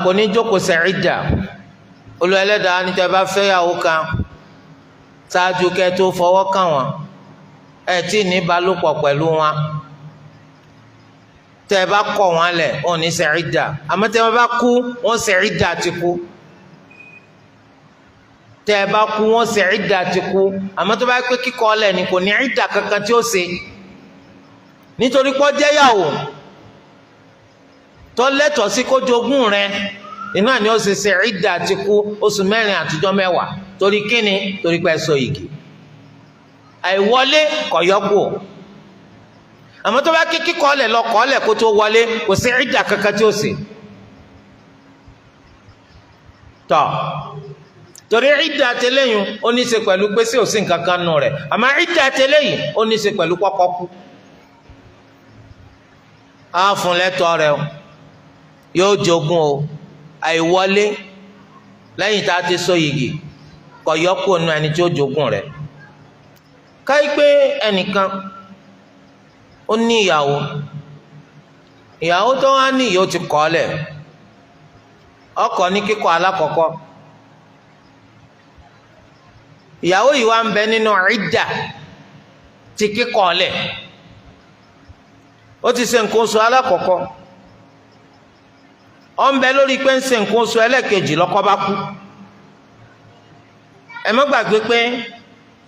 kò ní jókòó ṣe ìdà Olúwa Ẹlẹ́dàá ní tẹ́ bá fẹ́ yàwó kan ṣáájú kẹ́ tó fọwọ́ kàn wọ́n ẹ tí ní balùpọ̀ pẹ̀lú wọn tẹ́ bá kọ̀ wọ́n lẹ̀ wọ́n ní ṣe ìdà àmọ́ tẹ́ bá kú wọ́n ṣe ìdà ti kú tẹ́ bá kú wọ́n ṣe ìdà ti kú àmọ́ tó bá pé kíkọ̀ ọ̀lẹ̀ ni kò ní ìdà kankan tí ó ṣe nítorí pé ó jẹ́ yàwó tó lẹ́tọ̀ọ́ sí kó jogún rẹ̀ iná ni ó ṣe ìdà ti kú oṣù 4 àtijọ́ 10 torí kíni torí pé so igi àìwọlé kò yọkù àmọ́ tó bá kíkọ̀ ọ̀lẹ̀ lọ kọ̀ ọ̀lẹ̀ kó tó wọlé kò sí ìdà kankan tí ó ṣe tọ́ torí ìdá tẹlẹyìn ó ní í ṣe pẹ̀lú pé sí òsín kankan nù rẹ̀ àmọ́ ìdá tẹlẹyìn ó ní í ṣe pẹ̀lú kọ́kọ́ kú á fún lẹ́tọ̀ọ́ rẹ̀ yóò jogún o àìwọlé lẹ́yìn tá a ti so yìgì kò yọkù nù ẹni tí ó jogún rẹ̀ káyí pé ẹnìkan ó ní ìyàwó tó wá ní ìyó ti kọ̀ ọ́ lẹ̀ ọkọ ní kíkọ̀ alákọ̀ọ́kọ́ ìyàwó yìí wá ń bẹ nínú ìdà ti kíkọ̀ ọ̀lẹ̀ ó ti ṣe nǹkan oṣù alákọ̀ọ́kọ́ ó ń bẹ lórí pé ń ṣe nǹkan oṣù ẹlẹ́ẹ̀kejì lọ́kọ bá kú ẹ má gbàgbé pé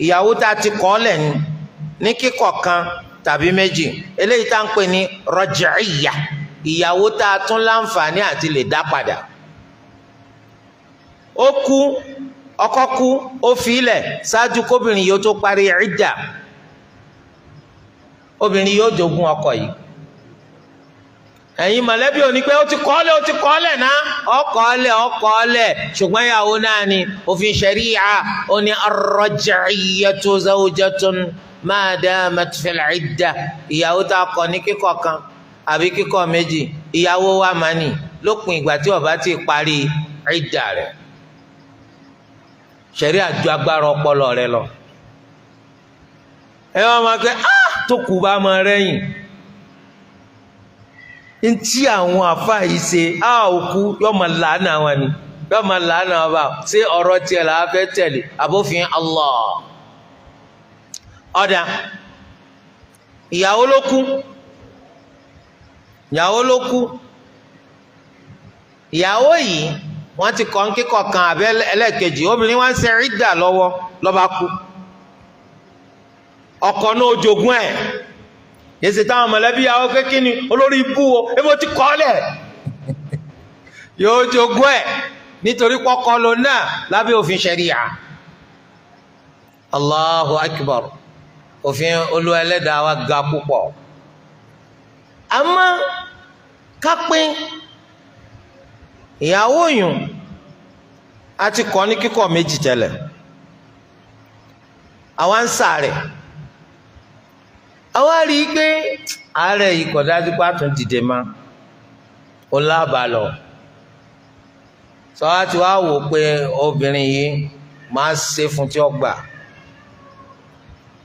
ìyàwó tá a ti kọ̀ ọ̀lẹ̀ ní kíkọ̀ kan tàbí méjì eléyìí tá ń pè ní raj'iyya ìyàwó tá a tún láǹfààní àti lè dá padà ó kú ọkọ kú ó fi ilẹ̀ ṣáájú kóbìnrin yóò tó parí ìdà obìnrin yóò jogún ọkọ yìí ẹ̀yin mọ̀lẹ́bí ò ní pé ó ti kọ́lẹ̀ náà ọkọ̀ọ́lẹ̀ ṣùgbọ́n ìyàwó náà ni òfin ṣẹ̀ríyà ó ní ar-raj'iyyatu zawjatun ma damat fil 'idda ìyàwó tá a kọ̀ ní kíkọ̀ kan àbí kíkọ̀ méjì ìyàwó wa máa ní lópin ìgbà tí ó bá ti parí ìdà rẹ̀ ṣẹ̀ríyà ju agbára ọpọlọ rẹ̀ lọ ẹ wọ́n máa pẹ́ tó kù bá máa rẹ́yìn ntí àwọn àfáà yìí ṣe òkú yóò máa làánà wọn ni yóò máa làánà wọn bá ṣé ọ̀rọ̀ tiẹ̀ là á fẹ́ tẹ̀lé àbófin Allah ọ̀dà ìyàwó ló kú ìyàwó yìí wọ́n ti kọ́ kíkọ̀ kan àbẹ́ ẹlẹ́ẹ̀kejì obìnrin wá ń ṣe ìdà lọ́wọ́ ló bá kú ọkọ náà jogún ẹ̀ yẹsẹ táwọn mọ̀lẹ́bí yàwó kékeré ni olórí ibú o ebo ti kọ́lẹ̀ yóò jogún ẹ̀ nítorí pọ́kọ́ ló náà lábẹ́ òfin ṣẹ̀ríyà Allahu Akbar òfin Olúwa Ẹlẹ́dàá wa ga púpọ̀ àmọ́ kápín ìyàwó yùn a ti kọ́ ní kíkọ́ méjì tẹ́lẹ̀ àwa ń sáré àwa rí i pé àárẹ̀ yìí kọ̀ dájú pé àtún dìde má ó lábàálọ sọ wá ti wá wò pé obìnrin yìí máa ṣe fún tí ó gbà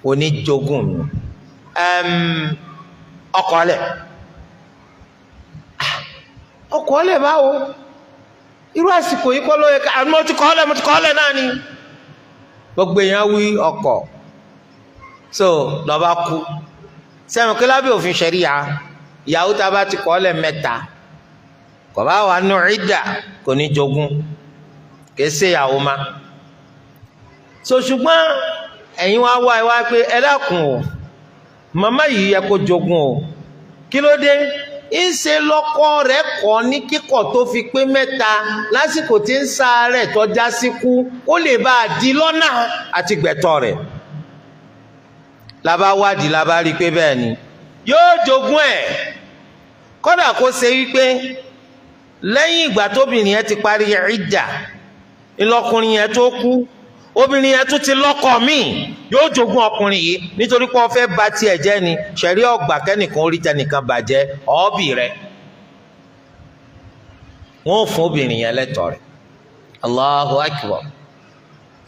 oníjogún ọkọ ọlẹ báwo irú àsìkò yìí kọ́ ló yẹ ká mo ti kọ́ ọlẹ náà ni gbogbo èèyàn wí ọkọ so lọ́ba kú sẹ́wọ̀n kí lábẹ́ òfin ṣẹ̀ríya ìyàwó tá a bá ti kọ́ ọ́lẹ̀ mẹ́ta kò bá wà nù ìdà kò ní jogún kì í ṣe ìyàwó ma so ṣùgbọ́n ẹ̀yin wá wá ẹ wá pé ẹ dákun o màmá yìí yẹ kó jogún o kí ló dé ìṣe lọ́kọ rẹ̀ kọ́ ní kíkọ̀ tó fi pé mẹ́ta lásìkò tí ń ṣàárẹ̀ tọ́já síkú ó lè bá a di lọ́nà àti gbẹ̀tọ̀ rẹ̀ laba wádìí laba rí i pé bẹ́ẹ̀ ni yóò jogún ẹ̀ kódà kó ṣe wípé lẹ́yìn ìgbà tóbìnrin yẹn ti parí ìdà ìlọkùnrin yẹn tó kú obìnrin yẹn tún ti lọ́kọ míì yóò jogún ọkùnrin yìí nítorí pé wọ́n fẹ́ bà tiẹ̀ jẹ́ ni ṣẹ̀rí ọgbà kẹ́nìkan orí tẹnìkan bàjẹ́ ọ̀ọ́bì rẹ̀ wọ́n ò fún obìnrin yẹn lẹ́tọ̀ọ́ rẹ̀ Allahu Akbar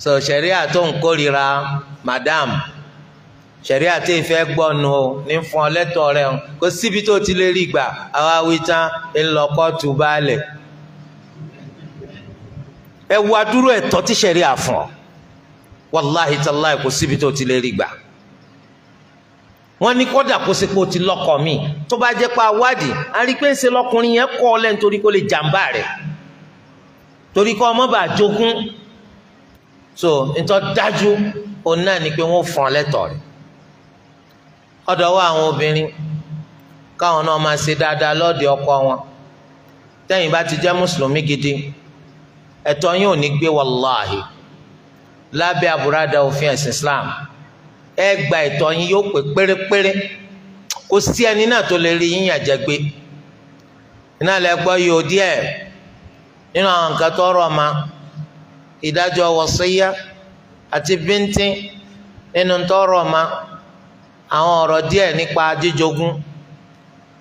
so ṣẹ̀rí àtó ń kórìíra madam ṣẹ̀rí àti ìfẹ́ gbọ́nu o ní fún ọ lẹ́tọ̀ọ́ rẹ̀ kó síbi tó ti lè rí gbà àwa wí tán ńlọkọ́ tù báàlẹ̀ ẹ wá dúró ẹ̀tọ́ tí ṣẹ̀rí àfọ̀n wàláhi tàláhi kò síbi tó ti lè rí gbà wọ́n ní kódà kó sípò ti lọ́kọ mi tó bá jẹ́ pa wádìí a rí pé ń ṣe lọ́kùnrin yẹn kọ́ ọ lẹ́nu torí kó lè jàǹbá rẹ̀ torí kọ́ ọmọ bá jogún so ntọ́ dájú òun náà ni pé wọ́n fún ọ lẹ́tọ̀ọ́ rẹ̀ ọ̀dọ̀ wa àwọn obìnrin káwọn náà máa ṣe dáadáa lọ́ọ̀dẹ̀ ọkọ wọn tẹ́yìn bá ti jẹ́ mùsùlùmí gidi ẹ̀tọ́ yín ò ní gbé wàláhì lábẹ́ àbúradà òfin ẹ̀sìn Islam ẹ gba ẹ̀tọ́ yín yóò pé pérépéré kò sí ẹni náà tó lè rí yín yàjẹ́ gbé iná lẹ gbọ́ yóò díẹ̀ nínú àwọn nǹkan tó rọ̀ ma ìdájọ́ wọ̀síyá àti bíntín nínú tó rọ̀ ma àwọn ọ̀rọ̀ díẹ̀ nípa jíjogún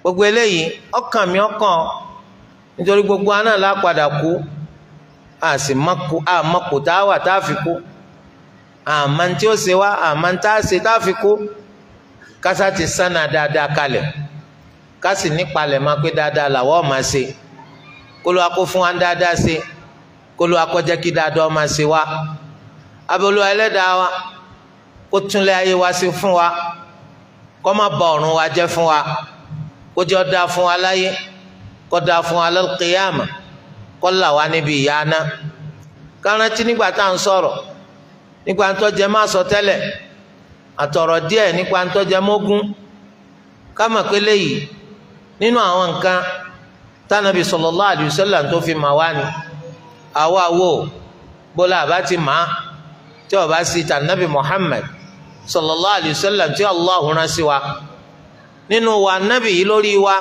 gbogbo eléyìí ọkàn mi ọkàn nítorí gbogbo aná lápadà kú àmọ́kù tá a wà tá a fi kú àmọ́ tí ó ṣe wá àmọ́ tá a ṣe tá a fi kú kásá ti sánà dáadáa kalẹ̀ kásì nípalẹ̀ máa pé dáadáa làwọ́ máa ṣe kó ló wá kó fún wa dáadáa ṣe kó ló wá kó jẹ́ kí dáadáa máa ṣe wá abolu Ẹlẹ́dàá wa kó túnlẹ̀ ayé wa ṣe fún wa kó má bà ọ̀run wa jẹ́ fún wa kó jẹ́ ó dáa fún wa láyé kó dáa fún wa lal-qiyāmah kó là wá níbi ìyà náà kárántí nígbà tá à ń sọ̀rọ̀ nípa ń tọ́jẹ́ má sọ tẹ́lẹ̀ àtọ̀rọ̀ díẹ̀ nípa ń tọ́jẹ́ mógún ká mọ̀ pé léyìí nínú àwọn nǹkan tánàbí sallallahu alayhi wa sallam tó fi mà wá ni àwa wò bọ́lá àbá ti mà á tí ó bá sí tànàbí Muhammad sallallahu alayhi wa sallam tí Allah rán sí wa nínú wa nábì yìí lórí wa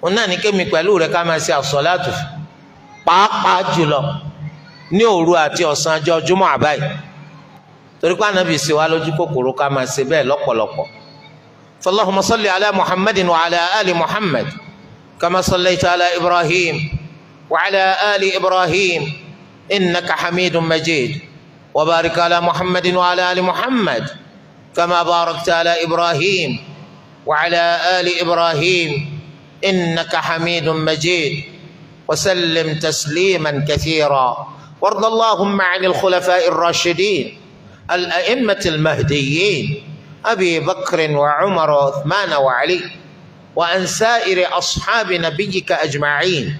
òun náà ní kémi pẹ̀lú rẹ̀ ká máa ṣe àsọ̀látù pàápàá jùlọ ní òru àti ọ̀sán ọjọ́ júmọ́ àbáyé torí pé Ànábì ṣe wá lójú kòkòrò ká máa ṣe bẹ́ẹ̀ lọ́pọ̀lọpọ̀. فاللهم صل على محمد وعلى آل محمد كما صليت على إبراهيم وعلى آل إبراهيم إنك حميد مجيد وبارك على محمد وعلى آل محمد كما باركت على إبراهيم وعلى آل إبراهيم إنك حميد مجيد وسلم تسليما كثيرا. وارض اللهم عن الخلفاء الراشدين الأئمة المهديين أبي بكر وعمر وعثمان وعلي وعن سائر أصحاب نبيك أجمعين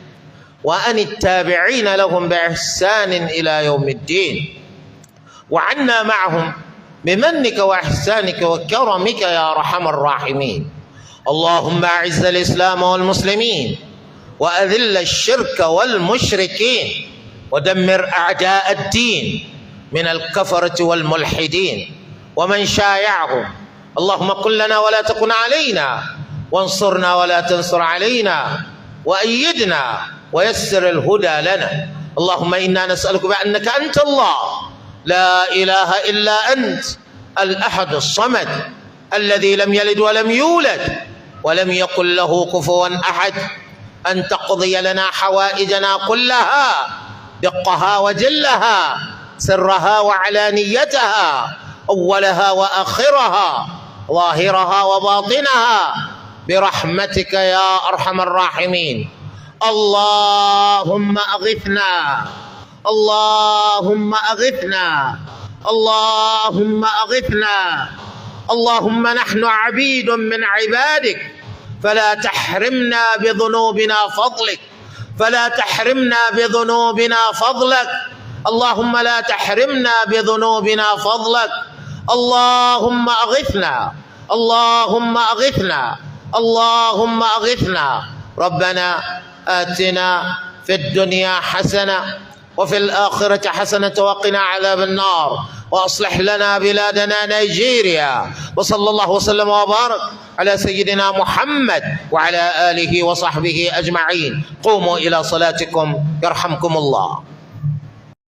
وعن التابعين لهم بإحسان إلى يوم الدين وعنا معهم بمنك وإحسانك وكرمك يا أرحم الراحمين. اللهم أعز الإسلام والمسلمين وأذل الشرك والمشركين ودمر أعداء الدين من الكفرة والملحدين ومن شايعهم. اللهم قل لنا ولا تكن علينا وانصرنا ولا تنصر علينا وأيدنا ويسر الهدى لنا. اللهم إنا نسألك بأنك أنت الله لا إله إلا أنت الأحد الصمد الذي لم يلد ولم يولد ولم يكن له كفوا أحد أن تقضي لنا حوائجنا كلها دقها وجلها سرها وعلانيتها أولها وآخرها ظاهرها وباطنها برحمتك يا أرحم الراحمين. اللهم أغثنا اللهم أغثنا اللهم أغثنا. اللهم نحن عبيد من عبادك فلا تحرمنا بذنوبنا فضلك فلا تحرمنا بذنوبنا فضلك. اللهم لا تحرمنا بذنوبنا فضلك. اللهم أغثنا اللهم أغثنا اللهم أغثنا. ربنا آتنا في الدنيا حسنة وفي الآخرة حسنة وقنا عذاب النار وأصلح لنا بلادنا نيجيريا. وصلى الله وسلم وبارك على سيدنا محمد وعلى آله وصحبه أجمعين. قوموا إلى صلاتكم يرحمكم الله.